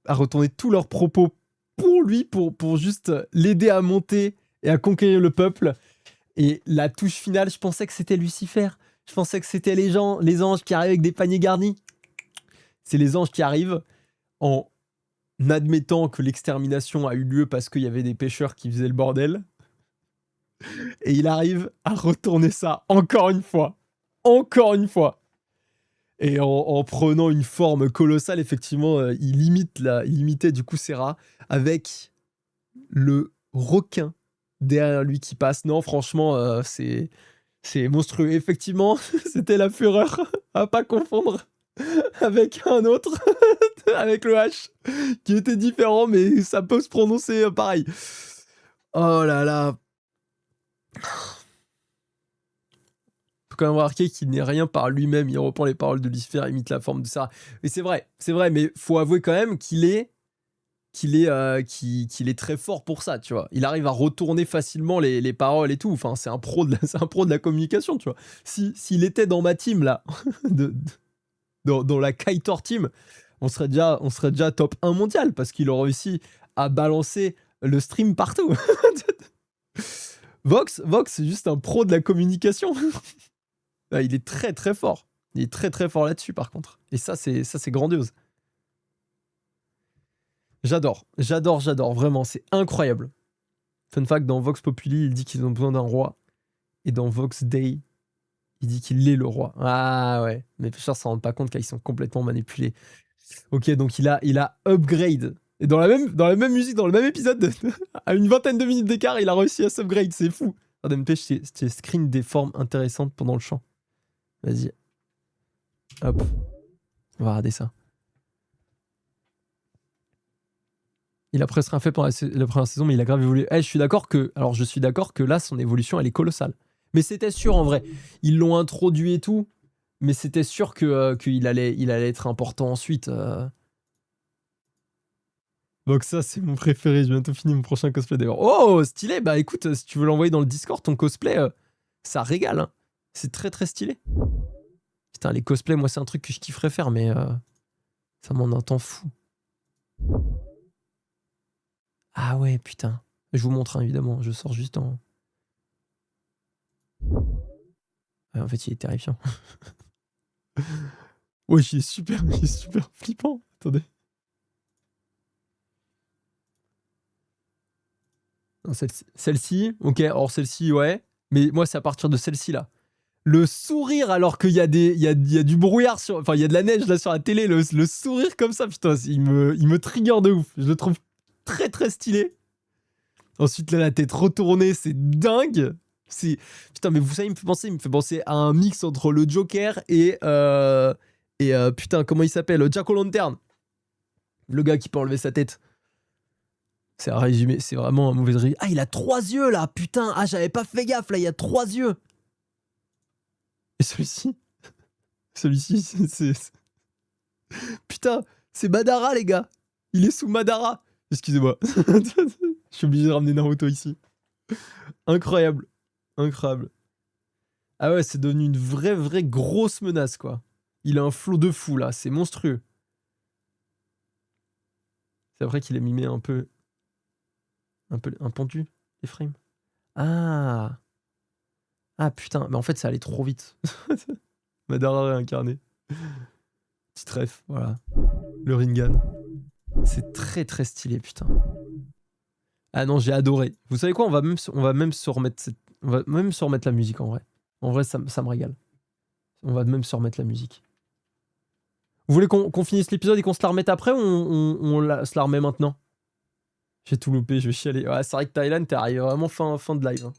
à retourner tous leurs propos pour lui, pour juste l'aider à monter et à conquérir le peuple. Et la touche finale, je pensais que c'était Lucifer. Je pensais que c'était les anges qui arrivent avec des paniers garnis. C'est les anges qui arrivent en admettant que l'extermination a eu lieu parce qu'il y avait des pêcheurs qui faisaient le bordel. Et il arrive à retourner ça encore une fois. Et en prenant une forme colossale, effectivement, il imitait du coup Serra avec le requin derrière lui qui passe. Non, franchement, c'est monstrueux. Effectivement, c'était la fureur, à pas confondre avec un autre, avec le H, qui était différent, mais ça peut se prononcer pareil. Oh là là. Faut quand même remarquer qu'il n'est rien par lui-même. Il reprend les paroles de Lucifer, imite la forme de Sarah. Et c'est vrai, mais faut avouer quand même qu'il est très fort pour ça, tu vois. Il arrive à retourner facilement les paroles et tout. Enfin, c'est un pro de la communication, tu vois. S'il était dans ma team là, dans la Kaitor team, on serait déjà top 1 mondial parce qu'il aurait réussi à balancer le stream partout. Vox, c'est juste un pro de la communication. Il est très fort. Il est très fort là-dessus par contre. Et ça c'est grandiose. J'adore, vraiment, c'est incroyable. Fun fact, dans Vox Populi, il dit qu'ils ont besoin d'un roi. Et dans Vox Day, il dit qu'il est le roi. Ah ouais, mais les pêcheurs ne s'en rendent pas compte qu'ils sont complètement manipulés. Ok, donc il a upgrade. Et dans la même musique, dans le même épisode, à une vingtaine de minutes d'écart, il a réussi à s'upgrade, c'est fou. RDMP, je t'ai screen des formes intéressantes pendant le chant. Vas-y. Hop. On va regarder ça. Il a presque rien fait pendant la première saison, mais il a grave évolué. Je suis d'accord que là, son évolution, elle est colossale. Mais c'était sûr, en vrai. Ils l'ont introduit et tout, mais c'était sûr qu'il allait être important ensuite. Donc ça, c'est mon préféré. J'ai bientôt fini mon prochain cosplay, d'ailleurs. Oh, stylé. Bah écoute, si tu veux l'envoyer dans le Discord, ton cosplay, ça régale. Hein. C'est très stylé. Putain, les cosplays, moi, c'est un truc que je kifferais faire, mais ça m'en a un temps fou. Ah ouais, putain. Je vous montre, hein, évidemment. Je sors juste en... Ouais, en fait, il est terrifiant. Ouais, il est super flippant. Attendez. Non, celle-ci, ok, alors celle-ci, ouais. Mais moi, c'est à partir de celle-ci, là. Le sourire, alors qu'il y a du brouillard sur... Enfin, il y a de la neige, là, sur la télé. Le sourire comme ça, putain, il me trigger de ouf. Je le trouve très, très stylé. Ensuite, là, la tête retournée, c'est dingue. Putain, mais vous savez, il me fait penser à un mix entre le Joker et putain, comment il s'appelle, Jack O'Lantern. Le gars qui peut enlever sa tête. C'est un résumé, c'est vraiment un mauvais résumé. Ah, il a 3 yeux là, putain. Ah, j'avais pas fait gaffe là, il y a 3 yeux. Et celui-ci, c'est... Putain, c'est Madara les gars. Il est sous Madara. Excusez-moi. Je suis obligé de ramener Naruto ici. Incroyable. Incroyable. Ah ouais, c'est devenu une vraie grosse menace quoi. Il a un flot de fou là, c'est monstrueux. C'est vrai qu'il est mimé un peu pendu, les frames. Ah putain, mais en fait ça allait trop vite. Madara réincarné. Petite ref, voilà. Le Rinnegan. C'est très très stylé, putain. Ah non, j'ai adoré. Vous savez quoi, on va même se remettre la musique en vrai. En vrai, ça me régale. On va même se remettre la musique. Vous voulez qu'on finisse l'épisode et qu'on se la remette après ou on se la remet maintenant? J'ai tout loupé, je vais chialer. Ouais, c'est vrai que Thailand, t'es arrivé vraiment fin de live. Hein.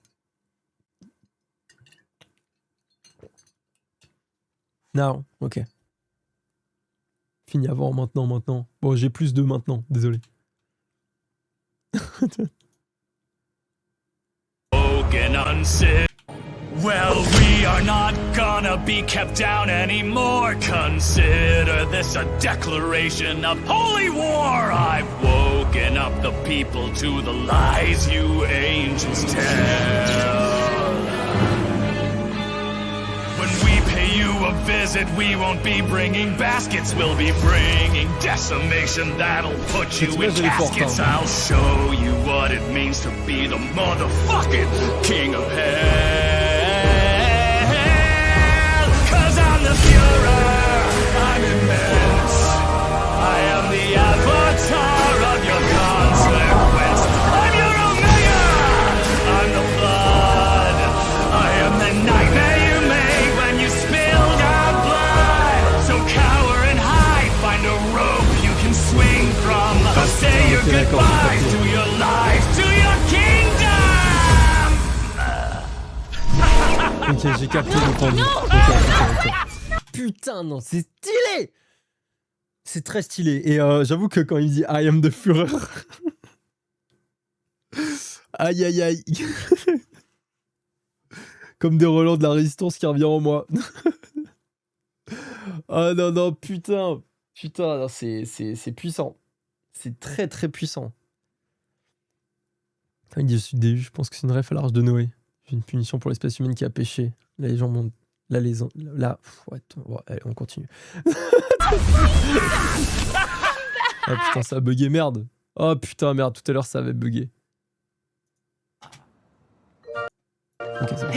Non, ok. Fini avant, maintenant. Bon, j'ai plus de maintenant, désolé. Well, we are not gonna be kept down anymore. Consider this a declaration of holy war. I've woken up the people to the lies you angels tell. When we pay you a visit, we won't be bringing baskets. We'll be bringing decimation that'll put you in caskets. I'll show you what it means to be the motherfucking king of hell. I'm the Führer, I'm immense. I am the avatar of your consequence. I'm your Omega, I'm the blood. I am the nightmare you make when you spill your blood. So cower and hide, find a rope you can swing from. Say your goodbyes to your life, to your kingdom. Ok, j'ai capté le tendu. Ok. Putain, non, c'est stylé! C'est très stylé. Et j'avoue que quand il me dit I am the Führer. Aïe aïe aïe. Comme des relents de la résistance qui revient en moi. Ah non, putain. Putain, non, c'est puissant. C'est très très puissant. Quand il dit je suis DU, je pense que c'est une ref à l'Arche de Noé. J'ai une punition pour l'espèce humaine qui a péché. Là, les gens montent. Là, ouais, allez, on continue. Ah putain, ça a bugué, merde. Oh putain, merde, tout à l'heure, ça avait bugué. Ok, c'est bon.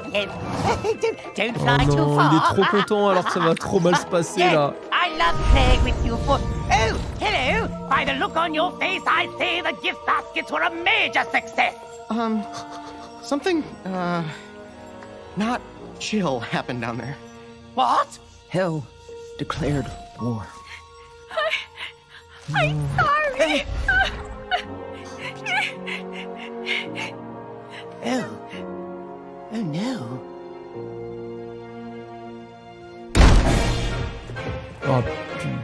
Oh non, il est trop content alors que ça va trop mal se passer, là. I love playing with you for... Oh, hello! By the look on your face, I'd say the gift baskets were a major success. Something, not chill happened down there. What? Hell declared war. I'm sorry. Oh no. Oh putain.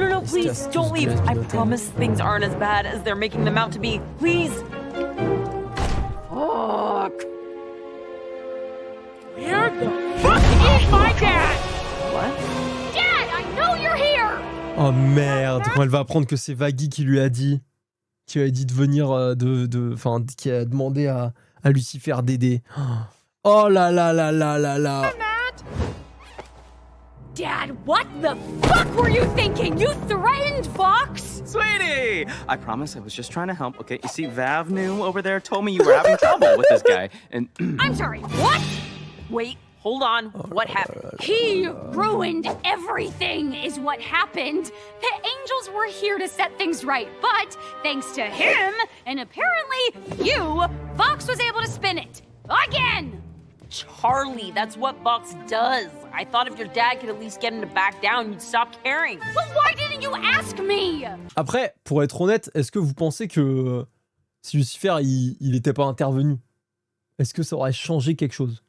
No, please, don't leave. I promise things aren't as bad as they're making them out to be. Please. Fuck. Where the fuck is my dad? What? Dad, I know you're here. Oh merde, quand elle va apprendre que c'est Vaggie qui lui a dit de venir enfin qui a demandé à Lucifer d'aider. Oh là là là là là là. Dad, what the fuck were you thinking? You threatened Fox? Sweetie! I promise I was just trying to help, okay? You see, Vavnu over there told me you were having trouble with this guy, and... I'm sorry, what? Wait, Hold on. What happened? He ruined everything, is what happened. The angels were here to set things right, but thanks to him, and apparently you, Vox was able to spin it. Again! Charlie, that's what Vox does. I thought if your dad could at least get him to back down, you'd stop caring. Well, why didn't you ask me? Après, pour être honnête, est-ce que vous pensez que si Lucifer, il était pas intervenu, est-ce que ça aurait changé quelque chose?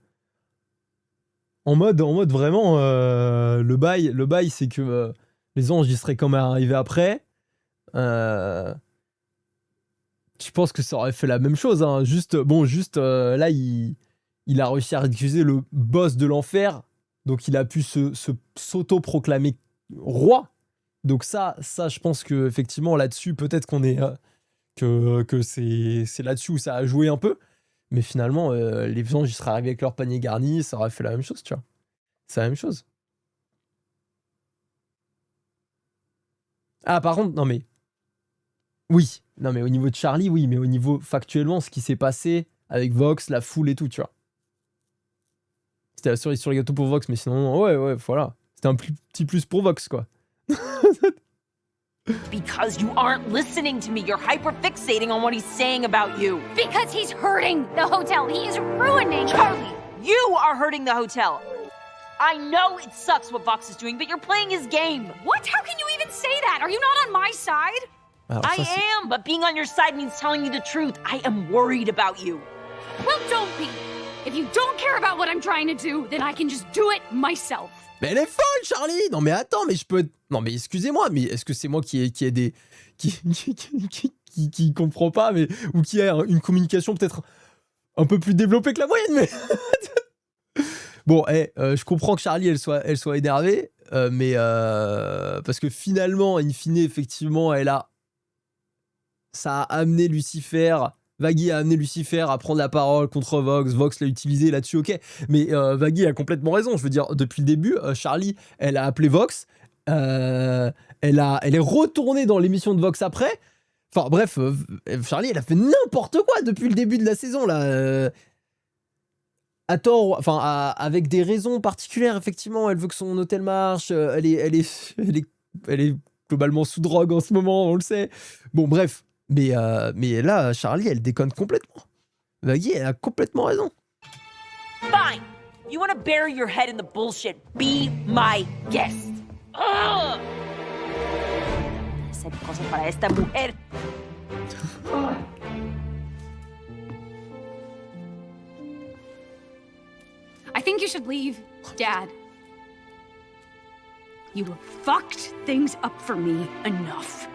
En mode vraiment, le bail, c'est que les anges, ils seraient quand même arrivés après. Je pense que ça aurait fait la même chose. Hein. Là, il a réussi à accuser le boss de l'enfer. Donc, il a pu s'auto-proclamer roi. Donc ça, je pense que effectivement là-dessus, peut-être qu'on est que c'est là-dessus où ça a joué un peu. Mais finalement, les anges, ils seraient arrivés avec leur panier garni, ça aurait fait la même chose, tu vois. C'est la même chose. Ah, par contre, non mais... Oui, non mais au niveau de Charlie, oui, mais au niveau factuellement, ce qui s'est passé avec Vox, la foule et tout, tu vois. C'était la cerise sur le gâteau pour Vox, mais sinon, ouais, voilà. C'était un petit plus pour Vox, quoi. Because you aren't listening to me. You're hyper-fixating on what he's saying about you. Because he's hurting the hotel. He is ruining... Charlie, you are hurting the hotel. I know it sucks what Vox is doing, but you're playing his game. What? How can you even say that? Are you not on my side? I am, but being on your side means telling you the truth. I am worried about you. Well, don't be. If you don't care about what I'm trying to do, then I can just do it myself. Mais elle est folle, Charlie! Non mais attends, mais je peux... Non mais excusez-moi, mais est-ce que c'est moi qui ai des... qui comprend pas, mais... Ou qui a une communication peut-être un peu plus développée que la moyenne, mais... Bon, je comprends que Charlie, elle soit énervée, mais... parce que finalement, in fine, effectivement, ça a amené Lucifer... Vaggie a amené Lucifer à prendre la parole contre Vox. Vox l'a utilisé là-dessus, ok. Mais Vaggie a complètement raison. Je veux dire, depuis le début, Charlie, elle a appelé Vox. Elle est retournée dans l'émission de Vox après. Enfin bref, Charlie, elle a fait n'importe quoi depuis le début de la saison là. À tort, enfin avec des raisons particulières. Effectivement, elle veut que son hôtel marche. Elle est globalement sous drogue en ce moment, on le sait. Bon bref. Mais là, Charlie, elle déconne complètement. Vaggie, elle a complètement raison. Fine. You want to bury your head in the bullshit? Be my guest. Ugh. Hacer cosas para esta mujer. I think you should leave, Dad. You have fucked things up for me enough.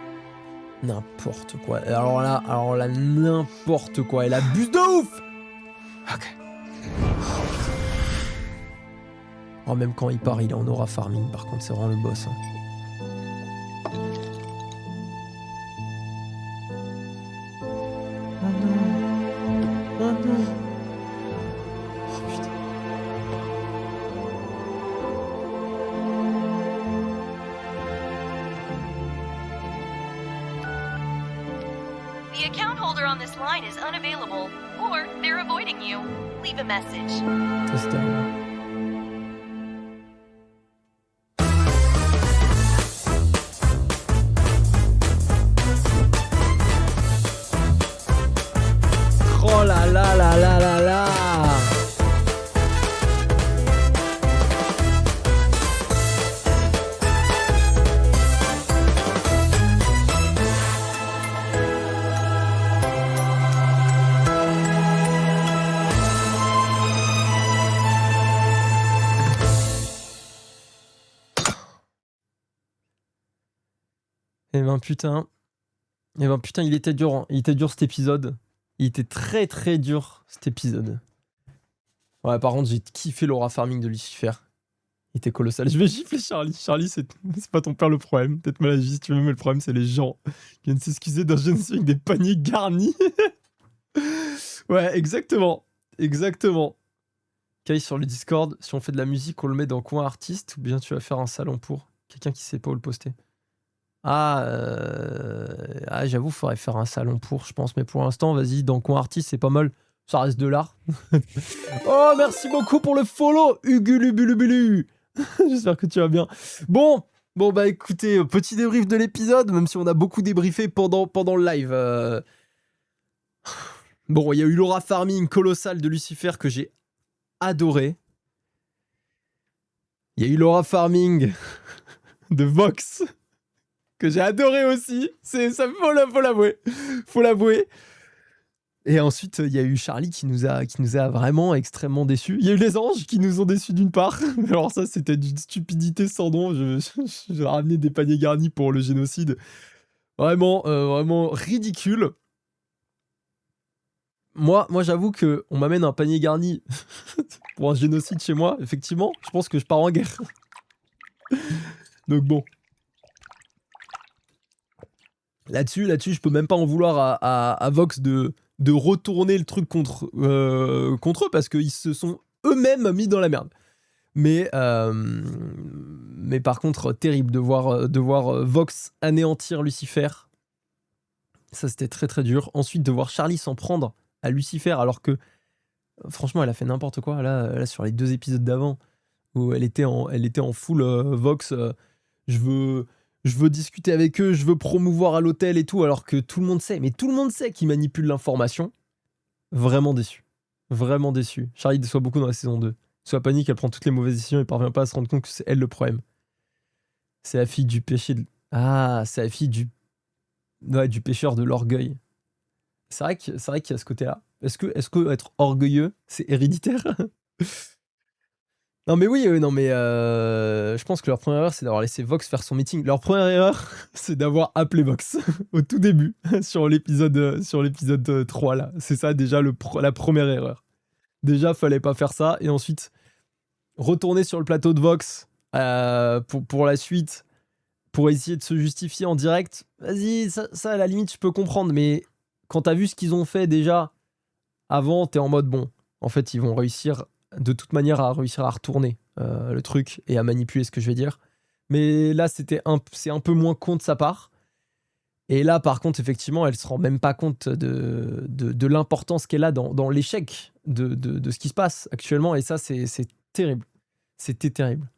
N'importe quoi. Alors là, n'importe quoi. Elle abuse de ouf. Ok. Oh, même quand il part, il est en aura farming. Par contre, c'est vraiment le boss. Hein. Oh non. Oh non. Oh putain. The account holder on this line is unavailable, or they're avoiding you. Leave a message. C'est terrible. Oh là là là là là là. Eh ben putain, il était dur, hein. Il était dur cet épisode. Il était très très dur cet épisode. Ouais, par contre, j'ai kiffé l'aura farming de Lucifer. Il était colossal. Je vais gifler Charlie. Charlie, c'est pas ton père le problème. Peut-être maladie si tu veux, mais le problème, c'est les gens qui viennent s'excuser d'un jeune avec des paniers garnis. Ouais, exactement. Exactement. Kai sur le Discord, si on fait de la musique, on le met dans coin artiste ou bien tu vas faire un salon pour quelqu'un qui sait pas où le poster. J'avoue, faudrait faire un salon pour, je pense. Mais pour l'instant, vas-y, dans coin artiste, c'est pas mal. Ça reste de l'art. Oh, merci beaucoup pour le follow, Ugulubulubulu. J'espère que tu vas bien. Bon, bah écoutez, petit débrief de l'épisode, même si on a beaucoup débriefé pendant le live. Bon, il y a eu l'aura farming colossal de Lucifer que j'ai adoré. Il y a eu l'aura farming de Vox que j'ai adoré aussi. Ça faut l'avouer. Et ensuite, il y a eu Charlie qui nous a vraiment extrêmement déçus. Il y a eu les anges qui nous ont déçus d'une part. Alors ça, c'était d'une stupidité sans nom. J'ai ramené des paniers garnis pour le génocide. Vraiment ridicule. Moi, j'avoue que on m'amène un panier garni pour un génocide chez moi. Effectivement, je pense que je pars en guerre. Donc bon. Là-dessus, je peux même pas en vouloir à Vox de retourner le truc contre eux parce qu'ils se sont eux-mêmes mis dans la merde. Mais par contre, terrible de voir Vox anéantir Lucifer. Ça, c'était très très dur. Ensuite, de voir Charlie s'en prendre à Lucifer alors que franchement, elle a fait n'importe quoi. Là sur les 2 épisodes d'avant où elle était en full Vox. Je veux discuter avec eux, je veux promouvoir à l'hôtel et tout, alors que tout le monde sait qu'ils manipulent l'information. Vraiment déçu. Charlie déçoit beaucoup dans la saison 2. Soit panique, elle prend toutes les mauvaises décisions et parvient pas à se rendre compte que c'est elle le problème. C'est la fille du péché. C'est la fille du pécheur de l'orgueil. C'est vrai qu'il y a ce côté-là. Est-ce que être orgueilleux, c'est héréditaire? Non mais oui, je pense que leur première erreur, c'est d'avoir laissé Vox faire son meeting. Leur première erreur, c'est d'avoir appelé Vox au tout début, sur l'épisode 3 là. C'est ça déjà la première erreur. Déjà, fallait pas faire ça. Et ensuite, retourner sur le plateau de Vox pour la suite, pour essayer de se justifier en direct. Vas-y, ça à la limite, je peux comprendre. Mais quand t'as vu ce qu'ils ont fait déjà avant, t'es en mode bon. En fait, ils vont réussir de toute manière à retourner le truc et à manipuler ce que je vais dire. Mais là, c'est un peu moins con de sa part. Et là, par contre, effectivement, elle se rend même pas compte de l'importance qu'elle a dans l'échec de ce qui se passe actuellement. Et ça, c'est terrible. C'était terrible.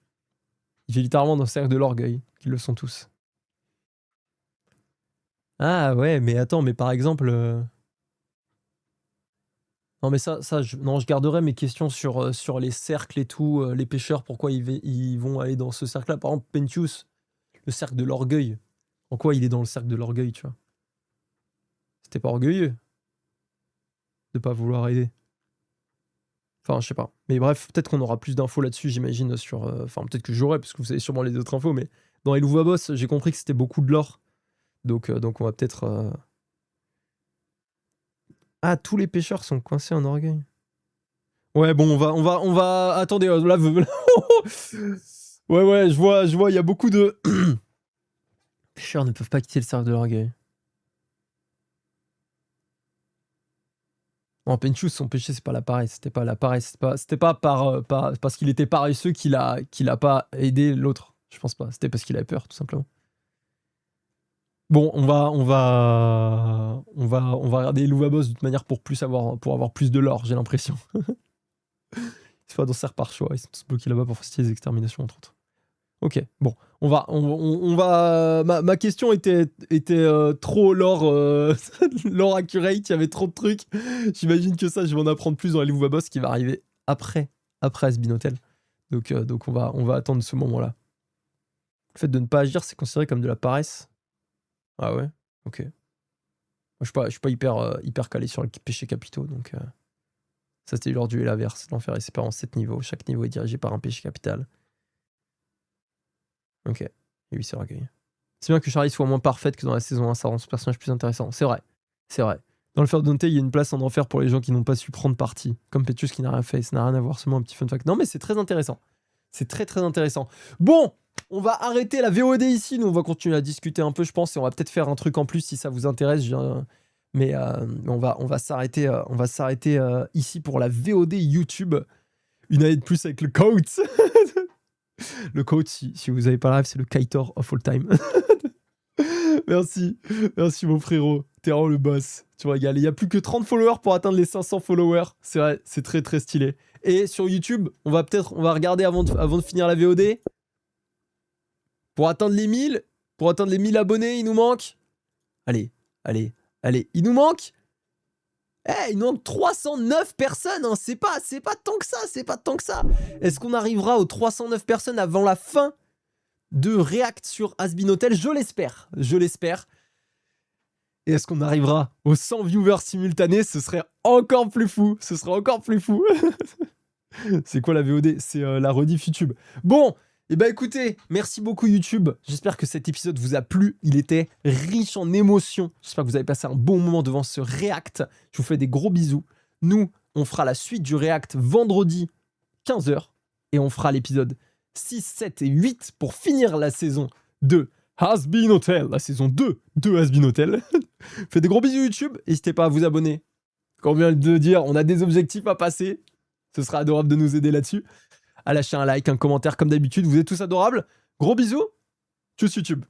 Il est littéralement dans le cercle de l'orgueil, qu'ils le sont tous. Ah ouais, mais attends, mais par exemple... Non mais je garderai mes questions sur les cercles et tout, les pêcheurs, pourquoi ils vont aller dans ce cercle-là. Par exemple, Pentious, le cercle de l'orgueil. En quoi il est dans le cercle de l'orgueil, tu vois? C'était pas orgueilleux de pas vouloir aider. Enfin, je sais pas. Mais bref, peut-être qu'on aura plus d'infos là-dessus, j'imagine, sur... Enfin, peut-être que j'aurai, parce que vous avez sûrement les autres infos, mais dans Helluva Boss, j'ai compris que c'était beaucoup de lore. Donc on va peut-être... Ah, tous les pêcheurs sont coincés en orgueil. Ouais, bon, on va... Attendez, là... ouais, je vois, il y a beaucoup de... pêcheurs ne peuvent pas quitter le cercle de l'orgueil. Non, Pentious, son péché, c'est pas la paresse. C'était pas la paresse. C'était pas parce qu'il était paresseux qu'il a pas aidé l'autre. Je pense pas. C'était parce qu'il avait peur, tout simplement. Bon, on va regarder Helluva Boss de toute manière pour avoir plus de lore, j'ai l'impression. C'est pas dans Serre par choix, ils sont tous bloqués là-bas pour faciliter les exterminations, entre autres. Ok, bon, on va ma question était trop lore accurate, il y avait trop de trucs. J'imagine que ça, je vais en apprendre plus dans Helluva Boss qui va arriver après Asbin Donc on va attendre ce moment-là. Le fait de ne pas agir, c'est considéré comme de la paresse. Ah ouais, ok. Moi, je suis pas hyper calé sur les péchés capitaux, donc ça c'était l'ordre du l'averse, l'enfer et ses parents 7 niveaux. Chaque niveau est dirigé par un péché capital. Ok, et lui c'est l'orgueil. C'est bien que Charlie soit moins parfaite que dans la saison 1, ça rend ce personnage plus intéressant. C'est vrai. Dans le Fer de Dante, il y a une place en enfer pour les gens qui n'ont pas su prendre parti. Comme Pentious qui n'a rien fait, ça n'a rien à voir, seulement un petit fun fact. Non mais c'est très intéressant. C'est très très intéressant. Bon, on va arrêter la VOD ici, nous on va continuer à discuter un peu je pense et on va peut-être faire un truc en plus si ça vous intéresse. Mais on va s'arrêter ici pour la VOD YouTube. Une année de plus avec le coach. Le coach, si vous n'avez pas la rêve, c'est le Kaitor of all time. Merci mon frérot. T'es vraiment le boss. Tu me régales. Il y a plus que 30 followers pour atteindre les 500 followers. C'est vrai, c'est très très stylé. Et sur YouTube, on va regarder avant de finir la VOD. Pour atteindre les 1000, abonnés, il nous manque. Allez. Il nous manque. Il nous manque 309 personnes. Hein. C'est pas tant que ça. Est-ce qu'on arrivera aux 309 personnes avant la fin de React sur Has-Been Hotel? Je l'espère. Et est-ce qu'on arrivera aux 100 viewers simultanés? Ce serait encore plus fou. C'est quoi la VOD? C'est la rediff YouTube. Bon, écoutez, merci beaucoup YouTube. J'espère que cet épisode vous a plu. Il était riche en émotions. J'espère que vous avez passé un bon moment devant ce React. Je vous fais des gros bisous. Nous, on fera la suite du React vendredi 15h. Et on fera l'épisode 6, 7 et 8 pour finir la saison de Has-Been Hotel. La saison 2 de Has-Been Hotel. Faites des gros bisous YouTube. N'hésitez pas à vous abonner. Comme on vient de dire, on a des objectifs à passer. Ce sera adorable de nous aider là-dessus. À lâcher un like, un commentaire comme d'habitude. Vous êtes tous adorables. Gros bisous. Tchuss YouTube.